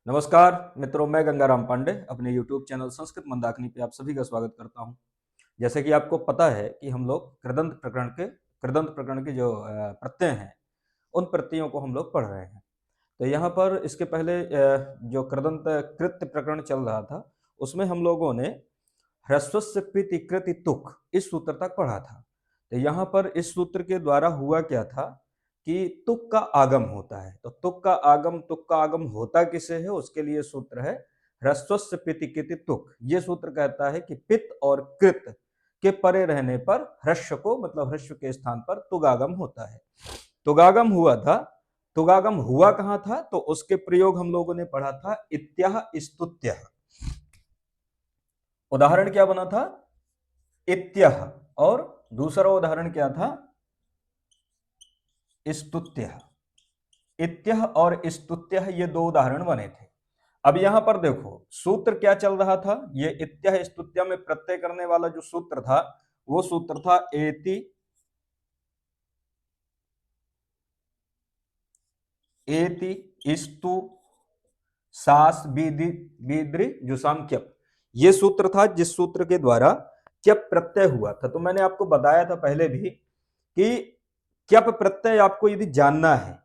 नमस्कार मित्रों, मैं गंगाराम पांडे अपने YouTube चैनल संस्कृत मंदाकिनी पे आप सभी का स्वागत करता हूं। जैसे कि आपको पता है कि हम लोग कृदंत प्रकरण के जो प्रत्यय हैं, उन प्रत्ययों को हम लोग पढ़ रहे हैं। तो यहाँ पर इसके पहले जो कृदंत कृत्य प्रकरण चल रहा था, उसमें हम लोगों ने ह्रस्वस्य पिति कृति तुक इस सूत्र तक पढ़ा था। तो यहाँ पर इस सूत्र के द्वारा हुआ क्या था कि तुक का आगम होता है। तो तुक का आगम होता किसे है, उसके लिए सूत्र है ह्रस्वस्य पिति कृति तुक। ये सूत्र कहता है कि पित और कृत के परे रहने पर ह्रस्व को, मतलब ह्रस्व के स्थान पर तुगागम होता है। तुगागम हुआ था। तुगागम हुआ कहां था, तो उसके प्रयोग हम लोगों ने पढ़ा था इत्याह स्तुत्यः। उदाहरण क्या बना था, इत्यह, और दूसरा उदाहरण क्या था, स्तुत्यः। इत्यह और स्तुत्यः, ये दो उदाहरण बने थे। अब यहां पर देखो सूत्र क्या चल रहा था। ये इत्यह स्तुत्य में प्रत्यय करने वाला जो सूत्र था, वो सूत्र था एति स्तु सास बीद्रि जुसाम क्यप। ये सूत्र था जिस सूत्र के द्वारा क्यप प्रत्यय हुआ था। तो मैंने आपको बताया था पहले भी कि क्यप प्रत्यय आपको यदि जानना है,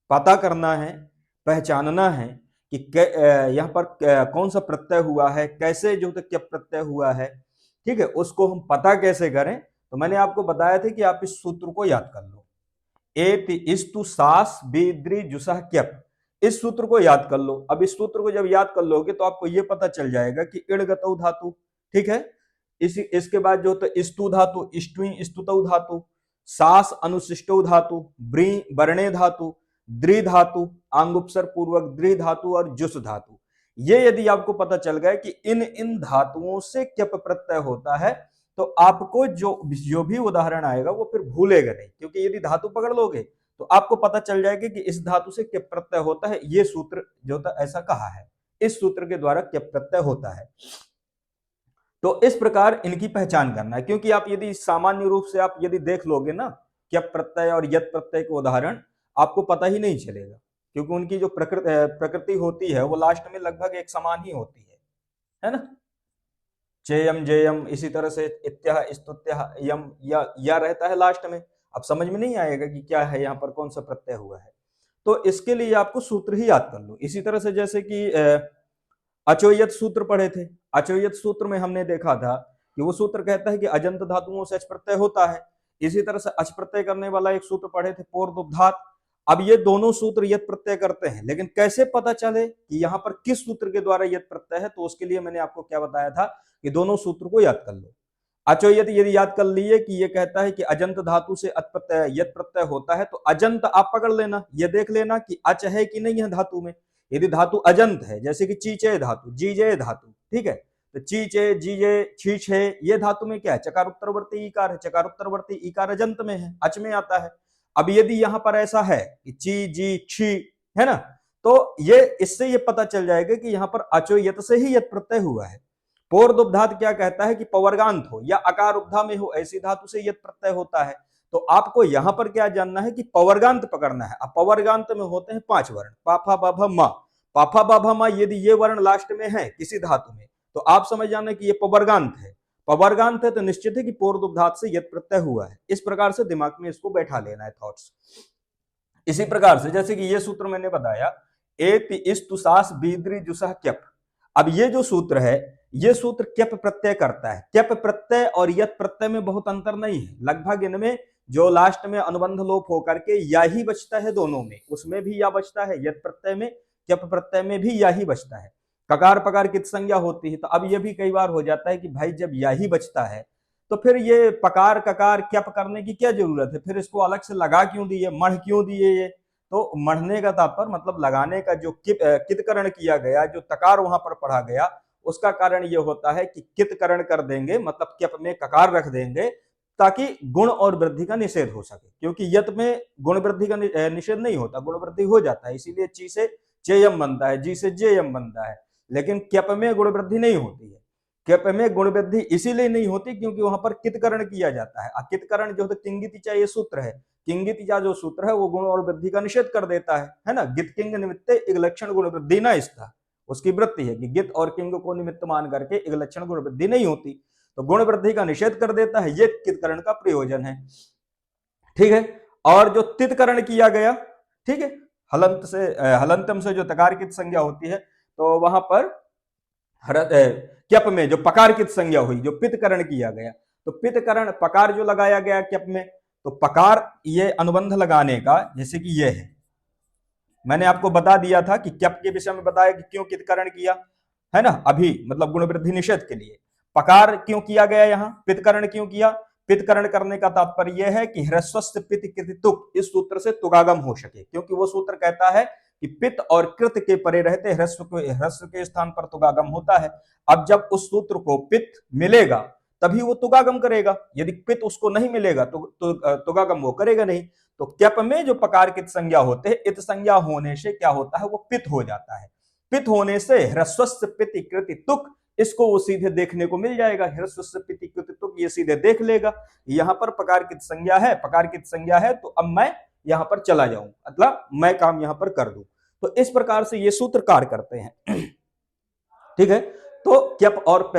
पता करना है, पहचानना है कि यहाँ पर कौन सा प्रत्यय हुआ है, कैसे जो तो क्यप प्रत्यय हुआ है, ठीक है, उसको हम पता कैसे करें। तो मैंने आपको बताया था कि आप इस सूत्र को याद कर लो, एति इस्तु सास बीद्रि जुसह क्यप। इस सूत्र को याद कर लो। अब इस सूत्र को जब याद कर लोगे तो आपको यह पता चल जाएगा कि इणगतौ धातु, ठीक है, इसके बाद जो तो स्तु धातु, इष्टुई स्तुतौ धातु, सास अनुशिष्टौ धातु, ब्री वर्णे धातु, द्रि धातु, आंगुपसर पूर्वक द्रि धातु और जुस धातु। ये यदि आपको पता चल गया कि इन इन धातुओं से क्यप प्रत्यय होता है, तो आपको जो जो भी उदाहरण आएगा वो फिर भूलेगा नहीं, क्योंकि यदि धातु पकड़ लोगे तो आपको पता चल जाएगा कि इस धातु से क्यप प्रत्यय होता है। ये सूत्र जो था ऐसा कहा है, इस सूत्र के द्वारा क्यप प्रत्यय होता है। तो इस प्रकार इनकी पहचान करना है, क्योंकि आप यदि सामान्य रूप से आप यदि देख लोगे ना क्यप प्रत्यय और यत प्रत्यय के उदाहरण, आपको पता ही नहीं चलेगा, क्योंकि उनकी जो प्रकृति होती है वो लास्ट में लगभग एक समान ही होती है ना। चेयम जेयम, इसी तरह से इत्यह स्तुत्यः यम या रहता है लास्ट में। अब समझ में नहीं आएगा कि क्या है यहाँ पर, कौन सा प्रत्यय हुआ है। तो इसके लिए आपको सूत्र ही याद कर लो। इसी तरह से जैसे कि अचोयत सूत्र पढ़े थे। अचोयत सूत्र में हमने देखा था कि वो सूत्र कहता है कि अजंत धातुओं से अच प्रत्यय होता है। इसी तरह से अच प्रत्यय करने वाला एक सूत्र पढ़े थे, पोर्दुब्धात। अब ये दोनों सूत्र यत प्रत्यय करते हैं, लेकिन कैसे पता चले कि यहाँ पर किस सूत्र के द्वारा यत प्रत्यय है, तो उसके लिए मैंने आपको क्या बताया था कि दोनों सूत्र को याद कर लो। अचोयत यदि याद कर लिए कि ये कहता है कि अजंत धातु से अत प्रत्यय यत प्रत्यय होता है, तो अजंत आप पकड़ लेना, ये देख लेना कि अच है कि नहीं है धातु में। यदि धातु अजंत है, जैसे कि चीचे धातु, जीजे धातु, ठीक है, तो चीचे जीजे छीछे, ये धातु में क्या है, चकार उत्तरवर्ती इकार है। चकार उत्तरवर्ती इकार अजंत में है, अच में आता है। अब यदि यहां पर ऐसा है कि ची जी छी, है ना, तो ये इससे ये पता चल जाएगा कि यहां पर अचो यत से ही यत प्रत्यय हुआ है। पोर्दुब्धात क्या कहता है कि पवर्गांत हो या अकार उपधा में हो, ऐसी धातु से यत प्रत्यय होता है। तो आपको यहां पर क्या जानना है कि पवर्गांत पकड़ना है। अब पवर्गांत में होते हैं 5 वर्ण, पाफा बाभा मा। पाफा बाभा मा यदि ये वर्ण लास्ट में है किसी धातु में, तो आप समझ जाना कि ये पवर्गांत है। पवर्गांत है तो निश्चित है कि पोर्दुब्धात से यत प्रत्यय हुआ है। इस प्रकार से दिमाग में इसको बैठा लेना है, थॉट्स। इसी प्रकार से जैसे कि ये सूत्र मैंने बताया, एति इस्तु सास बीद्रि जुसह क्यप। अब ये जो सूत्र है, ये सूत्र क्यप प्रत्यय करता है। क्यप प्रत्यय और यत प्रत्यय में बहुत अंतर नहीं है, लगभग इनमें जो लास्ट में अनुबंध लोप होकर के या ही बचता है, दोनों में, उसमें भी या बचता है, यत प्रत्यय में क्यप प्रत्यय में भी या ही बचता है। ककार पकार कित संज्ञा होती है। तो अब ये भी कई बार हो जाता है कि भाई जब या ही बचता है तो फिर ये पकार ककार क्यप करने की क्या जरूरत है, फिर इसको अलग से लगा क्यों दिए, मढ़ क्यों दिए ये। तो मढ़ने का तात्पर्य मतलब लगाने का जो कितकरण किया गया, जो तकार वहां पर पढ़ा गया, उसका कारण ये होता है कि कितकरण कर देंगे, मतलब क्यप में ककार रख देंगे, ताकि गुण और वृद्धि का निषेध हो सके। क्योंकि यत में गुण वृद्धि का निषेध नहीं होता, गुण वृद्धि हो जाता है, इसीलिए ची से चेयम बनता है, जी से जेयम बनता है। लेकिन क्यप में गुण वृद्धि नहीं होती है। क्यप में गुण वृद्धि इसीलिए नहीं होती क्योंकि वहां पर कितकरण किया जाता है। कितकरण जो है किंगितिचा ये सूत्र है, किंगितिचा जो सूत्र है वो गुण और वृद्धि का निषेध कर देता है ना। गित किंग निमित्ते एक लक्षण गुण वृद्धि ना इसका, उसकी वृत्ति है कि गित और किंग को निमित्त मान करके एक लक्षण गुण वृद्धि नहीं होती, तो गुण वृद्धि का निषेध कर देता है। ये कितकरण का प्रयोजन है, ठीक है। और जो तितकरण किया गया, ठीक है, हलंत से हलंतम से जो तकार की संज्ञा होती है, तो वहां पर क्यप में जो पकार की संज्ञा हुई, जो पितकरण किया गया, तो पितकरण पकार जो लगाया गया क्यप में, तो पकार ये अनुबंध लगाने का, जैसे कि ये है, मैंने आपको बता दिया था कि क्यप के विषय में बताया कि क्यों कितकरण किया, है ना, अभी मतलब गुण वृद्धि निषेध के लिए। पकार क्यों किया गया, यहाँ पितकरण क्यों किया? पितकरण करने का तात्पर्य यह है कि ह्रस्वस्य पित कृति तुक, इस सूत्र से तुगागम हो सके, क्योंकि वो सूत्र कहता है कि पित और कृत के परे रहते ह्रस्व के स्थान पर तुगागम होता है। अब जब उस सूत्र को पित मिलेगा तभी वो तुगागम करेगा, यदि पित उसको नहीं मिलेगा तो तुगागम वो करेगा नहीं। तो क्यप में जो पकार कित संज्ञा होते हैं, इत संज्ञा होने से क्या होता है, वो पित हो जाता है। पित होने से ह्रस्वस्य पिति कृति तुक, इसको वो सीधे देखने को मिल जाएगा, ह्रस्वस्य पिति कृति तुक, ये सीधे देख लेगा। यहाँ पर पकार कित संज्ञा है, पकार कित संज्ञा है, तो अब मैं यहां पर चला जाऊं, मतलब मैं काम यहां पर कर दूं। तो इस प्रकार से ये सूत्र कार्य करते हैं, ठीक है। तो क्यप और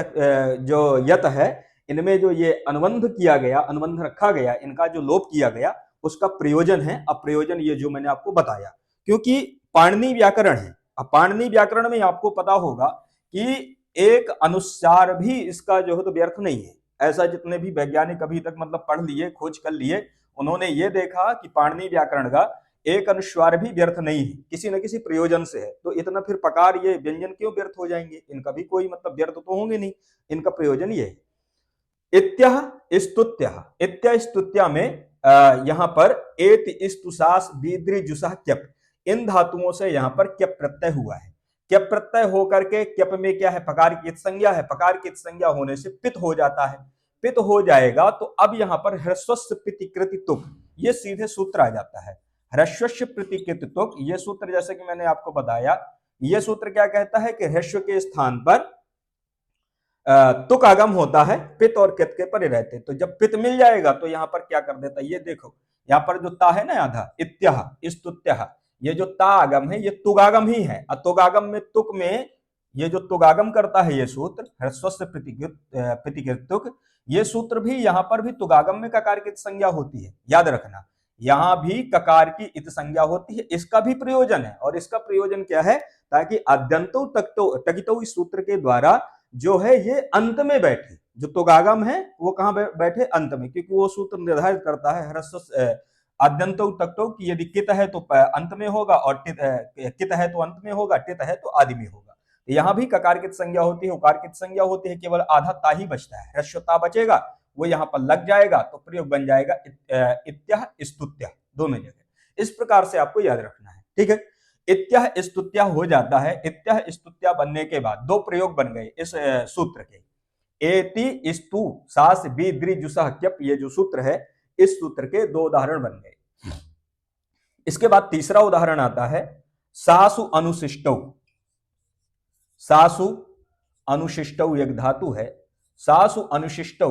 जो यत है, इनमें जो ये अनुबंध किया गया, अनुबंध रखा गया, इनका जो लोप किया गया, उसका प्रयोजन है। अब प्रयोजन ये जो मैंने आपको बताया, क्योंकि पाणिनि व्याकरण है। अब पाणिनि व्याकरण में आपको पता होगा कि एक अनुस्वार भी इसका जो है तो व्यर्थ नहीं है। ऐसा जितने भी वैज्ञानिक अभी तक मतलब पढ़ लिए, खोज कर लिए, उन्होंने ये देखा कि पाणिनि व्याकरण का एक अनुस्वार भी व्यर्थ नहीं है, किसी न किसी प्रयोजन से है। तो इतना फिर पकार ये व्यंजन क्यों व्यर्थ हो जाएंगे, इनका भी कोई मतलब व्यर्थ तो होंगे नहीं, इनका प्रयोजन ये है। इत्यः स्तुत्यः, इत्य स्तुत्या में यहां पर एत स्तुसास बीद्री जुसह क्यप, इन धातुओं से यहां पर क्यप प्रत्यय हुआ है। क्यप प्रत्यय होकर के क्यप में क्या है, पकार की संज्ञा है, पकार की संज्ञा होने से पित हो जाता है। पित हो जाएगा तो अब यहां पर ह्रस्वस्य प्रतिकृति तुक, ये सीधे सूत्र आ जाता है। ह्रस्वस्य प्रतिकृति तुक, ये सूत्र जैसे कि मैंने आपको बताया, ये सूत्र क्या कहता है कि ह्रस्व के स्थान पर तुक आगम होता है, पित और कित के परे रहते। तो जब पित मिल जाएगा तो यहां पर क्या कर देता है, ये देखो यहां पर जो ता है ना आधा, इत्यह स्तुत्यः, ये जो ता आगम है ये तुगागम ही है। तुगागम में तुक में ये जो तुगागम करता है ये सूत्र ह्रस्वस्य प्रतिकृत तुक, ये सूत्र भी यहां पर भी तुगागम में ककार की संज्ञा होती है, याद रखना, यहां भी ककार की इत संज्ञा होती है। इसका भी प्रयोजन है, और इसका प्रयोजन क्या है, ताकि अद्यंतो तकितो इस सूत्र के द्वारा जो है ये अंत में बैठे, जो तुगागम है वो कहां बैठे, अंत में, क्योंकि वो सूत्र निर्धारित करता है ह्रस्व आद्यंतो तक्तो कि यदि कित है तो अंत में होगा, और कित है तो अंत में होगा, टित है तो आदि में होगा। यहां भी ककार की संज्ञा होती है, उकार की संज्ञा होती है, केवल आधा ता ही बचता है, ह्रस्वता बचेगा, वो यहां पर लग जाएगा तो प्रयोग बन जाएगा इत्यः स्तुत्यः, दोनों जगह। इस प्रकार से आपको याद रखना है, ठीक है। इत्यः स्तुत्या हो जाता है। इत्यः स्तुत्या बनने के बाद दो प्रयोग बन गए इस सूत्र के, एति स्तु सास बीद्री जुसह क्यप, ये जो सूत्र है इस सूत्र के दो उदाहरण बन गए। इसके बाद तीसरा उदाहरण आता है सासु अनुशिष्टौ। सासु अनुशिष्टौ एक धातु है, सासु अनुशिष्टौ,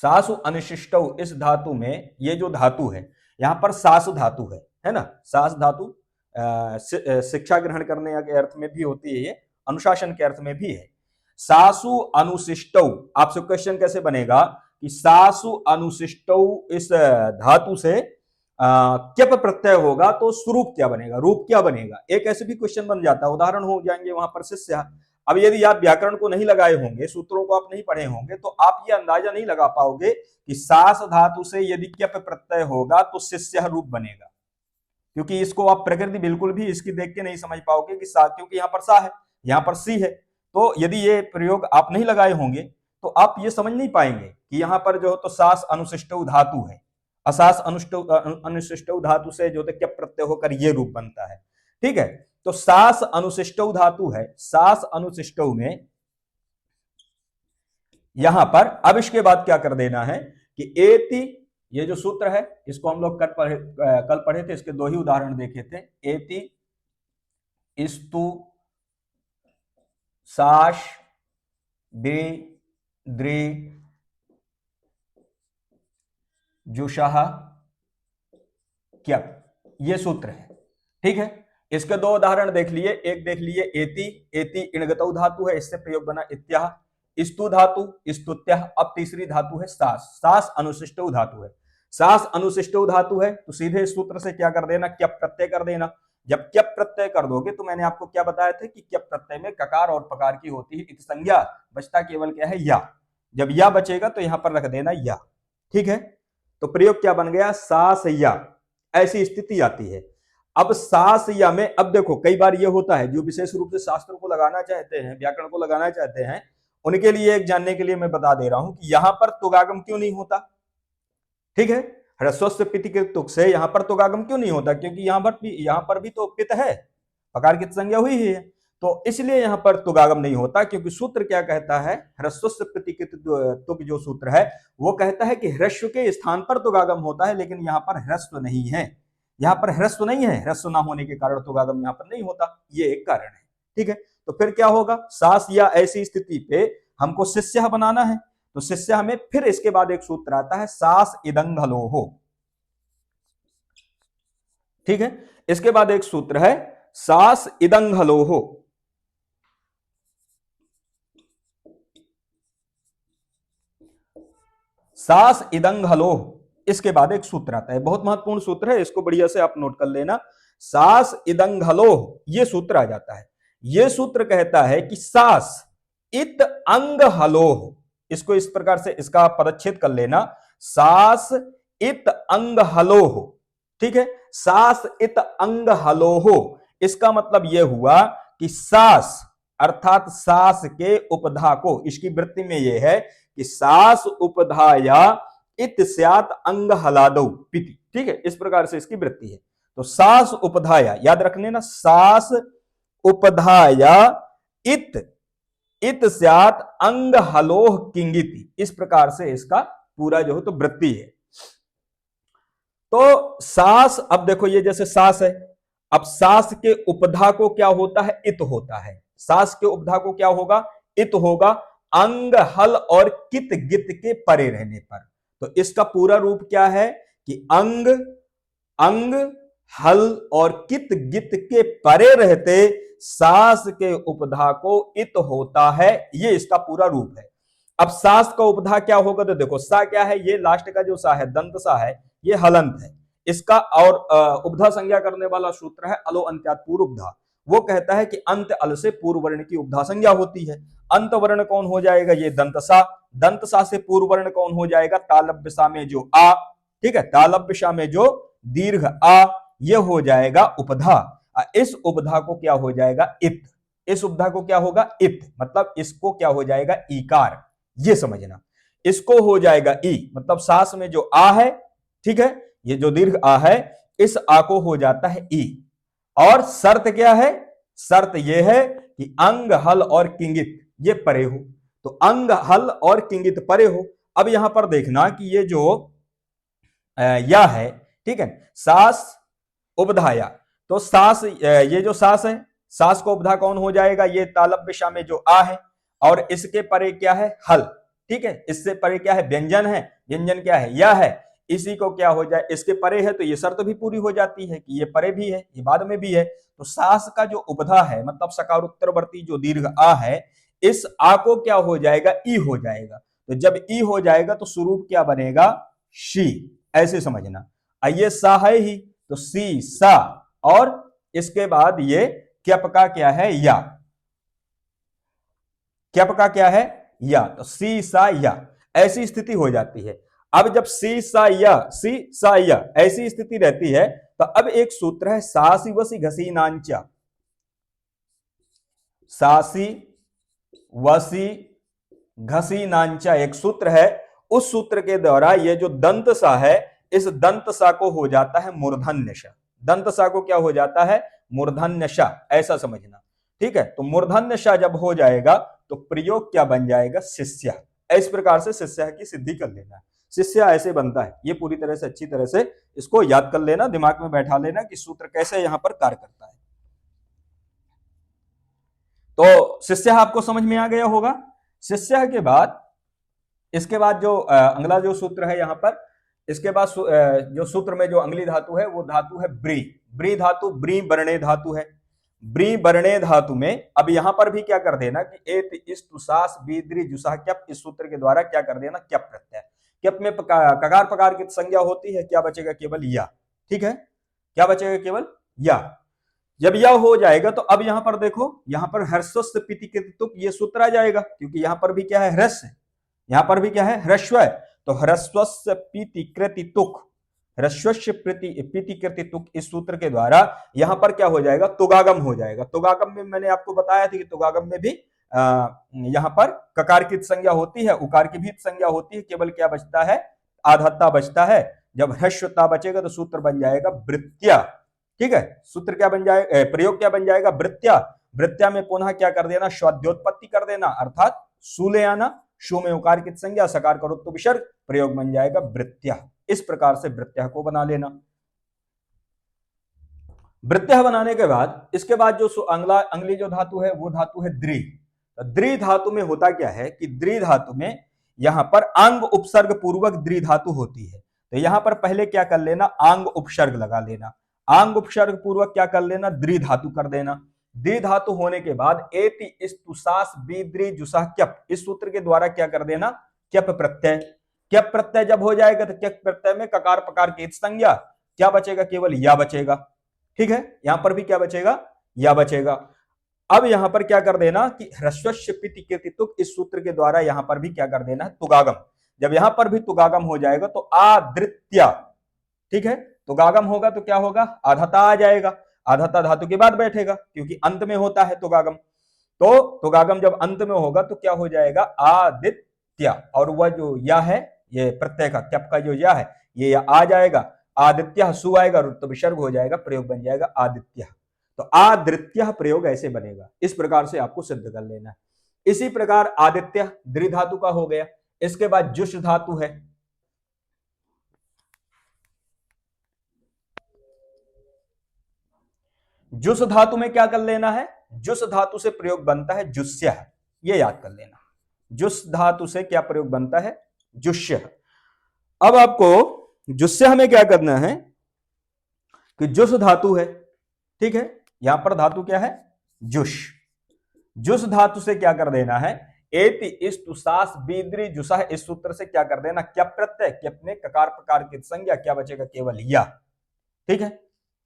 सासु अनुशिष्टौ, इस धातु में ये जो धातु है यहां पर सास धातु है ना, सास धातु शिक्षा ग्रहण करने के अर्थ में भी होती है, ये अनुशासन के अर्थ में भी है। सासु अनुशिष्टौ, आपसे क्वेश्चन कैसे बनेगा कि सासु अनुशिष्टौ इस धातु से क्यप प्रत्यय होगा तो स्वरूप क्या बनेगा, रूप क्या बनेगा, एक ऐसे भी क्वेश्चन बन जाता है, उदाहरण हो जाएंगे वहां पर शिष्य। अब यदि आप व्याकरण को नहीं लगाए होंगे, सूत्रों को आप नहीं पढ़े होंगे, तो आप ये अंदाजा नहीं लगा पाओगे कि सास धातु से यदि क्यप प्रत्यय होगा तो शिष्य रूप बनेगा, क्योंकि इसको आप प्रकृति बिल्कुल भी इसकी देख के नहीं समझ पाओगे कि सा, क्योंकि यहाँ पर सा है, यहाँ पर सी है। तो यदि ये प्रयोग आप नहीं लगाए होंगे तो आप ये समझ नहीं पाएंगे कि यहाँ पर जो तो सास अनुशिष्ट धातु है, असास अनुशिष्ट धातु से जो तो क्यप प्रत्यय होकर ये रूप बनता है, ठीक है। तो सास अनुशिष्ट धातु है, सास अनुशिष्ट में यहां पर अब इसके बाद क्या कर देना है कि एति, ये जो सूत्र है इसको हम लोग कल पढ़े थे, इसके दो ही उदाहरण देखे थे, एति स्तु साश बे द्रे जुषः क्यप, ये सूत्र है। ठीक है, इसके दो उदाहरण देख लिए, एक देख लिए एति, एति इणगतौ धातु है, इससे प्रयोग बना इत्याह, स्तु धातु, स्तुत्यः। अब तीसरी धातु है सास, सास अनुशिष्टौ धातु है, सास अनुशिष्टौ धातु है, तो सीधे इस सूत्र से क्या कर देना, क्यप प्रत्यय कर देना। जब क्यप प्रत्यय कर दोगे तो मैंने आपको क्या बताया था कि क्यप प्रत्यय में ककार और पकार की होती है इत संज्ञा, बचता केवल क्या है, या। जब या बचेगा तो यहां पर रख देना या, ठीक है। तो प्रयोग क्या बन गया, सास या, ऐसी स्थिति आती है। अब सास या में, अब देखो कई बार ये होता है, जो विशेष रूप से शास्त्र को लगाना चाहते हैं, व्याकरण को लगाना चाहते हैं, उनके लिए एक जानने के लिए मैं बता दे रहा हूं कि यहां पर तुगागम क्यों नहीं होता, ठीक है। ह्रस्व से पिति के तुक से यहां पर तुगागम क्यों नहीं होता, क्योंकि यहां पर भी तो पित है, पकार की संज्ञा हुई है, तो इसलिए यहां पर तुगागम नहीं होता, क्योंकि सूत्र क्या कहता है, ह्रस्व से पिति के तुक जो सूत्र है वो कहता है कि ह्रस्व के स्थान पर तुगागम होता है, लेकिन यहां पर ह्रस्व नहीं है, यहां पर ह्रस्व नहीं है, ह्रस्व ना होने के कारण तुगागम यहां पर नहीं होता, ये एक कारण है, ठीक है। तो फिर क्या होगा, सास या ऐसी स्थिति पे हमको शिष्य बनाना है, तो शिष्य में फिर इसके बाद एक सूत्र आता है सास इदंघलोहो, ठीक है। इसके बाद एक सूत्र है सास इदंघलोहो, सास इदंघलोह, इसके बाद एक सूत्र आता है, बहुत महत्वपूर्ण सूत्र है, इसको बढ़िया से आप नोट कर लेना, सास इदंघलोह, ये सूत्र आ जाता है। ये सूत्र कहता है कि सास इत अंग हलोह, इसको इस प्रकार से इसका पदच्छेद कर लेना, सास इत अंग हलोह, ठीक है। सास इत अंग हलोह, इसका मतलब यह हुआ कि सास अर्थात सास के उपधा को, इसकी वृत्ति में यह है कि सास उपधाया इत स्यात अंग हलादौ पिति, ठीक है, इस प्रकार से इसकी वृत्ति है। तो सास उपधाया, याद रखने ना, सास उपधाया इत इत स्यात अंग हलोह किंगिति, इस प्रकार से इसका पूरा जो है तो वृत्ति है। तो सास, अब देखो ये जैसे सास है, अब सास के उपधा को क्या होता है, इत होता है, सास के उपधा को क्या होगा, इत होगा, अंग हल और कित गित के परे रहने पर। तो इसका पूरा रूप क्या है कि अंग अंग हल और कित गित के परे रहते सास के उपधा को इत होता है, ये इसका पूरा रूप है। अब सास का उपधा क्या होगा, तो देखो सा क्या है, ये लास्ट का जो सा है, दंत सा है, ये हलंत है इसका, और उपधा संज्ञा करने वाला सूत्र है अलो अंत्यात पूर्व उपधा, वो कहता है कि अंत अल से पूर्व वर्ण की उपधा संज्ञा होती है। अंत वर्ण कौन हो जाएगा, ये दंत सा, दंत सा से पूर्व वर्ण कौन हो जाएगा, तालव्य सा में जो आ, ठीक है, तालव्य सा में जो दीर्घ आ, ये हो जाएगा उपधा। इस उपधा को क्या हो जाएगा, इत, इस उपधा को क्या होगा, इत, मतलब इसको क्या हो जाएगा, ईकार, ये समझना, इसको हो जाएगा ई, मतलब सास में जो आ है, ठीक है, ये जो दीर्घ आ है, इस आ को हो जाता है ई। और शर्त क्या है, शर्त यह है कि अंग हल और किंगित ये परे हो, तो अंग हल और किंगित परे हो। अब यहां पर देखना कि ये जो या है, ठीक है, सास उपधाया, तो सास, ये जो सास है, सास को उपधा कौन हो जाएगा, ये तालव्य सा में जो आ है, और इसके परे क्या है, हल, ठीक है, इससे परे क्या है, व्यंजन है, व्यंजन क्या है, या है, इसी को क्या हो जाए, इसके परे है, तो ये शर्त भी पूरी हो जाती है कि ये परे भी है, ये बाद में भी है। तो सास का जो उपधा है, मतलब सकार उत्तरवर्ती जो दीर्घ आ है, इस आ को क्या हो जाएगा, ई हो जाएगा। तो जब ई हो जाएगा तो स्वरूप क्या बनेगा, शी, ऐसे समझना। ये सा है ही, तो सी सा, और इसके बाद ये क्यप का क्या है, या, क्यप का क्या है, या, तो सी सा या, ऐसी स्थिति हो जाती है। अब जब सी सा या ऐसी स्थिति रहती है, तो अब एक सूत्र है सासी वसी घसीनांचा, सासी वसी घसीनांचा एक सूत्र है, उस सूत्र के द्वारा ये जो दंत सा है, इस दंत सा को हो जाता है मूर्धन्य सा, दंत सा को क्या हो जाता है, मूर्धन्य सा, ऐसा समझना, ठीक है। तो मूर्धन्य सा जब हो जाएगा तो प्रयोग क्या बन जाएगा, शिष्य, इस प्रकार से शिष्य की सिद्धि कर लेना, शिष्य ऐसे बनता है। ये पूरी तरह से अच्छी तरह से इसको याद कर लेना, दिमाग में बैठा लेना कि सूत्र कैसे यहां पर कार्य करता है। तो शिष्य आपको समझ में आ गया होगा। शिष्य के बाद, इसके बाद जो अगला जो सूत्र है यहां पर, इसके बाद जो सूत्र में जो अगली धातु है वो धातु है ब्री, ब्री धातु ब्री वर्णे धातु है। ब्री वर्णे धातु में अब यहां पर भी क्या कर देना कि एत इस्तु सास बीद्री जुसा क्यप, इस सूत्र के द्वारा क्या कर देना क्यप प्रत्यय। क्यप में ककार पकार की संज्ञा होती है, क्या बचेगा केवल या। ठीक है, क्या बचेगा केवल या। जब यह हो जाएगा तो अब यहां पर देखो, यहां पर हर्षस्व पीति कृतितुक ये सूत्र आ जाएगा, क्योंकि यहां पर भी क्या है ह्रस्व, यहां पर भी क्या है ह्रस्व है। तो ह्रस्वस्य पीति कृतितुक, ह्रस्वस्य पीति कृतितुक, इस सूत्र के द्वारा यहां पर क्या हो जाएगा तुगागम हो जाएगा। तुगागम में मैंने आपको बताया था कि तुगागम में भी यहां पर ककार की संज्ञा होती है, उकार की भी संज्ञा होती है, केवल क्या बचता है आधाता बचता है। जब ह्रस्वता बचेगा तो सूत्र बन जाएगा वृत्त्या। ठीक है, सूत्र क्या बन जाएगा, प्रयोग क्या बन जाएगा वृत्त्या। वृत्त्या में पुनः क्या कर देना श्वाद्योत्पत्ति कर देना, अर्थात सू ले आना, शू में उकार की संज्ञा, सकार करो तो विसर्ग, प्रयोग बन जाएगा वृत्त्या। इस प्रकार से वृत्त्या को बना लेना। वृत्त्या बनाने के बाद इसके बाद जो अगली जो धातु है वो धातु है द्रि। द्रि धातु में होता क्या है कि द्रि धातु में यहां पर आंग उपसर्ग पूर्वक द्रि धातु होती है। तो यहां पर पहले क्या कर लेना आंग उपसर्ग लगा लेना, आंग उपसर्ग पूर्वक क्या कर लेना द्रि धातु कर देना। द्रि धातु होने के बाद एति इस्तु सास बीद्रि जुसा क्यप, इस सूत्र के द्वारा क्या कर देना क्यप प्रत्यय। क्यप प्रत्यय जब हो जाएगा तो क्यप प्रत्यय में ककार पकार की संज्ञा, क्या बचेगा केवल या बचेगा। ठीक है, यहां पर भी क्या बचेगा या बचेगा। अब यहां पर क्या कर देना कि ह्रस्वस्य पिति कृतितुक, इस सूत्र के द्वारा यहां पर भी क्या कर देना है तुगागम। जब यहां पर भी तुगागम हो जाएगा तो आदृत्या। ठीक है, तुगागम होगा तो क्या होगा आधाता आ जाएगा, आधाता धातु के बाद बैठेगा क्योंकि अंत में होता है तुगागम। तो तुगागम जब अंत में होगा तो क्या हो जाएगा आदित्य, और वह जो या है ये प्रत्यय का क्यप का जो या है ये या आ जाएगा, आदित्य सु आएगा, रुत्त विसर्ग हो जाएगा, प्रयोग बन जाएगा आदित्य। तो आदित्य प्रयोग ऐसे बनेगा, इस प्रकार से आपको सिद्ध कर लेना है। इसी प्रकार आदित्य द्रि धातु का हो गया। इसके बाद जुष धातु है। जुस धातु में क्या कर लेना है, जुस धातु से प्रयोग बनता है जुस्य, ये याद कर लेना। जुस धातु से क्या प्रयोग बनता है जुष्य। अब आपको जुस्य हमें क्या करना है कि जुस धातु है, ठीक है, यहां पर धातु क्या है जुष। जुस धातु से क्या कर देना है एति इस्तु सास बीद्री जुसा, इस सूत्र से क्या कर देना क्यप प्रत्यय, क्यप में ककार प्रकार की संज्ञा, क्या बचेगा केवल या। ठीक है,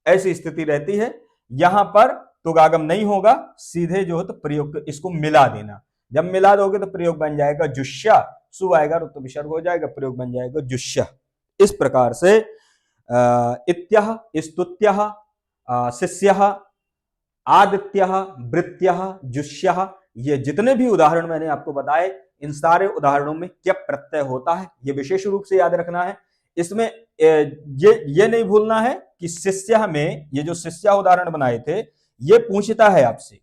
ऐसी स्थिति रहती है। यहां पर तुगागम नहीं होगा, सीधे जो है तो प्रयोग इसको मिला देना। जब मिला दोगे तो प्रयोग बन जाएगा जुष्या, सु आएगा रुत्त विसर्ग हो जाएगा, प्रयोग बन जाएगा जुष्या। इस प्रकार से इत्यः स्तुत्यः शिष्यः आदित्यः वृत्यः जुष्यः, ये जितने भी उदाहरण मैंने आपको बताए इन सारे उदाहरणों में क्या प्रत्यय होता है ये विशेष रूप से याद रखना है। इसमें ये नहीं भूलना है कि शिष्य में ये जो शिष्य उदाहरण बनाए थे ये पूछता है आपसे।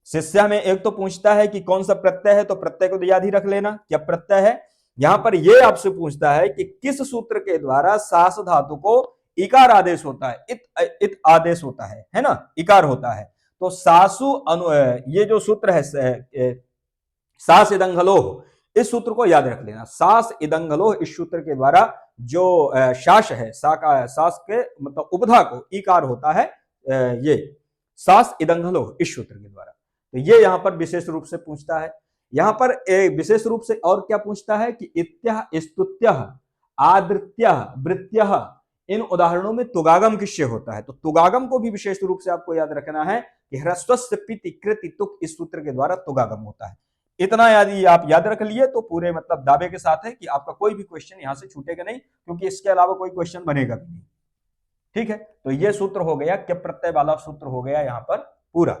शिष्य में एक तो पूछता है कि कौन सा प्रत्यय है, तो प्रत्यय को तो याद ही रख लेना क्या प्रत्यय है। यहां पर ये आपसे पूछता है कि किस सूत्र के द्वारा सास धातु को इकार आदेश होता है, इत आदेश होता है ना, इकार होता है। तो सासु ये जो सूत्र है सास इदंगलोह, इस सूत्र को याद रख लेना। सास इदंगलोह, इस सूत्र के द्वारा जो शास है सास के मतलब उपधा को इकार होता है, ये सास इदंगलोह इस सूत्र के द्वारा। तो ये यहां पर विशेष रूप से पूछता है। यहां पर विशेष रूप से और क्या पूछता है कि इत्यः स्तुत्यः आदृत्यः वृत्यः, इन उदाहरणों में तुगागम किससे होता है। तो तुगागम को भी विशेष रूप से आपको याद रखना है कि ह्रस्वस्य पिति कृति तुक, इस सूत्र के द्वारा तुगागम होता है। इतना यदि आप याद रख लिए तो पूरे मतलब दावे के साथ है कि आपका कोई भी क्वेश्चन यहां से छूटेगा नहीं, क्योंकि इसके अलावा कोई क्वेश्चन बनेगा भी नहीं। ठीक है, तो ये सूत्र हो गया क्या प्रत्यय वाला सूत्र हो गया यहां पर पूरा।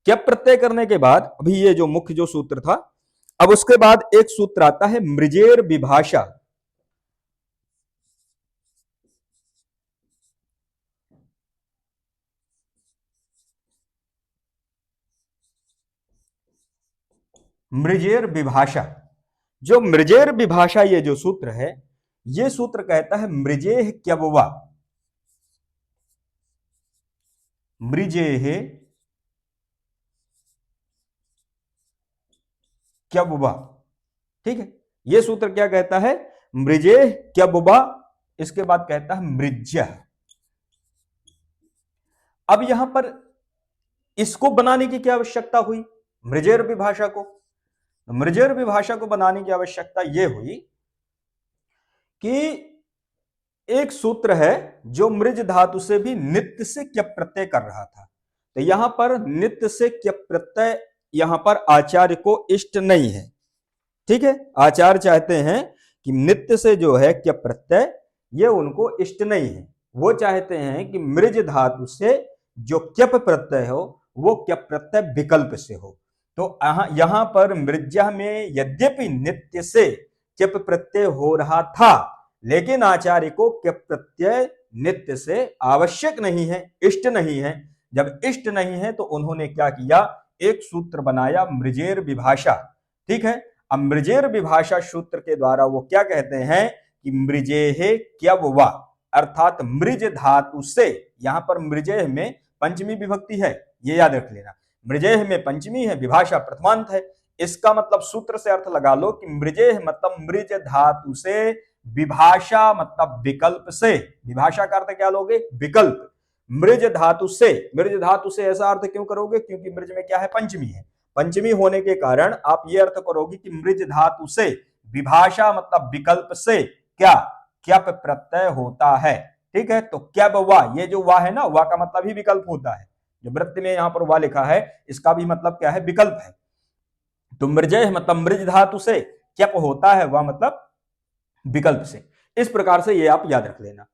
क्या प्रत्यय करने के बाद अभी ये जो मुख्य जो सूत्र था, अब उसके बाद एक सूत्र आता है मृजेर विभाषा। मृजेर विभाषा, जो मृजेर विभाषा ये जो सूत्र है, ये सूत्र कहता है मृजेह क्यबवा, मृजेह क्यबवा। ठीक है, ये सूत्र क्या कहता है मृजेह क्यबवा, इसके बाद कहता है मृज्य। अब यहां पर इसको बनाने की क्या आवश्यकता हुई, मृजेर विभाषा को? मृजेर विभाषा को बनाने की आवश्यकता यह हुई कि एक सूत्र है जो मृज धातु से भी नित्य से क्यप प्रत्यय कर रहा था। तो यहां पर नित्य से क्यप प्रत्यय यहां पर आचार्य को इष्ट नहीं है। ठीक है, आचार्य चाहते हैं कि नित्य से जो है क्यप प्रत्यय ये उनको इष्ट नहीं है। वो चाहते हैं कि मृज धातु से जो क्यप प्रत्यय हो वो क्यप प्रत्यय विकल्प से हो। तो यहां पर मृज्या में यद्यपि नित्य से क्यप प्रत्यय हो रहा था, लेकिन आचार्य को क्यप प्रत्यय नित्य से आवश्यक नहीं है, इष्ट नहीं है। जब इष्ट नहीं है तो उन्होंने क्या किया, एक सूत्र बनाया मृजेर विभाषा। ठीक है, अब मृजेर विभाषा सूत्र के द्वारा वो क्या कहते हैं कि मृजेहे क्यववा, अर्थात मृज धातु से, यहां पर मृजेह में पंचमी विभक्ति है, ये याद रख लेना। मृजेह में पंचमी है, विभाषा प्रथमांत है। इसका मतलब सूत्र से अर्थ लगा लो कि मृजेह मतलब मृज धातु से, विभाषा मतलब विकल्प से। विभाषा का अर्थ क्या लोगे, विकल्प। मृज धातु से, मृज धातु से ऐसा अर्थ क्यों करोगे, क्योंकि मृज में क्या है, पंचमी है। पंचमी होने के कारण आप ये अर्थ करोगे कि मृज धातु से, विभाषा मतलब विकल्प से क्या, क्यप प्रत्यय होता है। ठीक है, तो क्यब वा, ये जो वा है ना, वा का मतलब ही विकल्प होता है। जो वृत्ति में यहां पर वा लिखा है इसका भी मतलब क्या है, विकल्प है। तो मृजय मतलब मृज धातु से क्यप होता है, वा मतलब विकल्प से। इस प्रकार से ये आप याद रख लेना।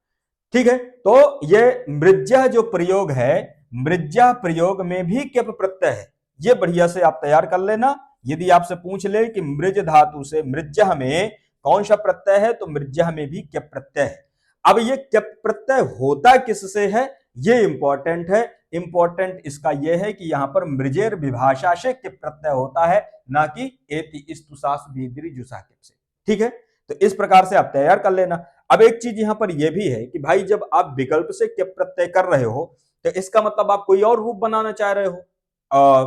ठीक है, तो ये मृज्या जो प्रयोग है, मृज्या प्रयोग में भी क्यप प्रत्यय है, ये बढ़िया से आप तैयार कर लेना। यदि आपसे पूछ ले कि मृज धातु से मृज्या में कौन सा प्रत्यय है, तो मृज्या में भी क्यप प्रत्यय है। अब ये क्यप प्रत्यय होता किससे है, ये इंपॉर्टेंट है। इंपॉर्टेंट इसका यह है कि यहां पर मृजेर विभाषा से क्यप प्रत्यय होता है, ना कि एति इस्तुसास भीद्री जुसाकिप से। ठीक है, तो इस प्रकार से आप तैयार कर लेना। अब एक चीज यहां पर यह भी है कि भाई जब आप विकल्प से क्यप प्रत्यय कर रहे हो तो इसका मतलब आप कोई और रूप बनाना चाह रहे हो,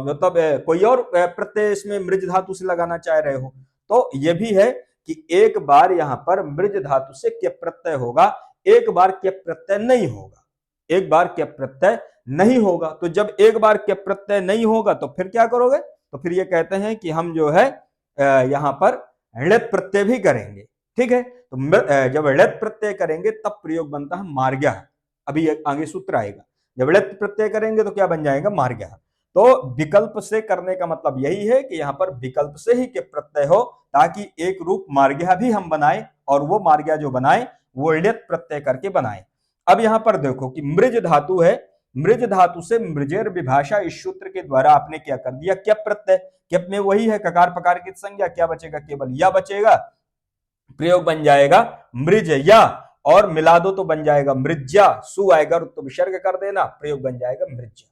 मतलब कोई और प्रत्यय इसमें मृज धातु से लगाना चाह रहे हो। तो यह भी है कि एक बार यहां पर मृज धातु से क्यप प्रत्यय होगा, एक बार क्यप प्रत्यय नहीं होगा, एक बार क्यप प्रत्यय नहीं होगा। तो जब एक बार क्यप प्रत्यय नहीं होगा तो फिर क्या करोगे, तो फिर ये कहते हैं कि हम जो है यहां पर ऋत प्रत्यय भी करेंगे। ठीक है, तो जब ऋत प्रत्यय करेंगे तब प्रयोग बनता है मार्ग्या। अभी आगे सूत्र आएगा, जब ऋत प्रत्यय करेंगे तो क्या बन जाएगा, मार्ग्या। तो विकल्प से करने का मतलब यही है कि यहां पर विकल्प से ही के प्रत्यय हो, ताकि एक रूप मार्ग्या भी हम बनाए, और वो मार्ग्या जो बनाए वो ऋत प्रत्यय करके बनाए। अब यहां पर देखो कि मृज धातु है, मृज धातु से मृजेर विभाषा, इस सूत्र के द्वारा आपने क्या कर दिया, क्यप प्रत्यय। क्यप में वही है ककार पकार की संज्ञा, क्या बचेगा, केवल या बचेगा। प्रयोग बन जाएगा मृज या, और मिला दो तो बन जाएगा मृज्या, सु आएगा तो विसर्ग कर देना, प्रयोग बन जाएगा मृज्या।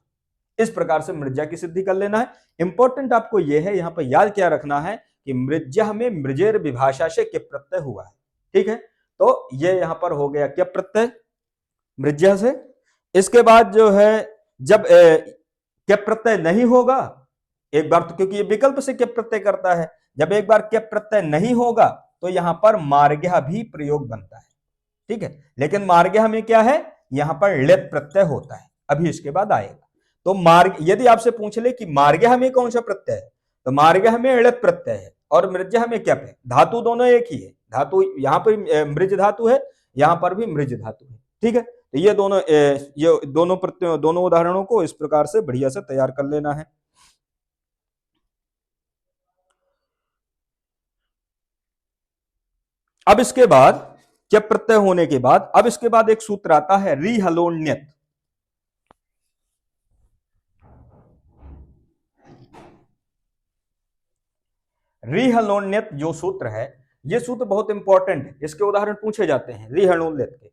इस प्रकार से मृज्या की सिद्धि कर लेना है। इंपॉर्टेंट आपको यह है, यहां पर याद क्या रखना है कि मृज्या में मृजेर विभाषा से क्यप प्रत्यय हुआ है। ठीक है, तो ये यहां पर हो गया क्यप प्रत्यय मृज्या से। इसके बाद जो है जब क्यप प्रत्यय नहीं होगा, एक बार तो क्योंकि ये विकल्प से क्यप प्रत्यय करता है, जब एक बार क्यप प्रत्यय नहीं होगा तो यहां पर मार्ग्या भी प्रयोग बनता है। ठीक है, लेकिन मार्ग्या में क्या है, यहां पर लेत प्रत्यय होता है, अभी इसके बाद आएगा। तो मार्ग, यदि आपसे पूछ ले कि मार्ग्या में कौन सा प्रत्यय है, तो मार्ग्या में ऋत प्रत्यय है और मृज्या में क्यप है। धातु दोनों एक ही है, धातु यहां पर मृज धातु है, यहां पर भी मृज धातु है। ठीक है, तो ये दोनों प्रत्यय, दोनों उदाहरणों को इस प्रकार से बढ़िया से तैयार कर लेना है। अब इसके बाद क्यप प्रत्यय होने के बाद, अब इसके बाद एक सूत्र आता है रिहलोन्यत। रिहलोन्यत जो सूत्र है, यह सूत्र बहुत इंपॉर्टेंट है, इसके उदाहरण पूछे जाते हैं रिहलोन्यत के।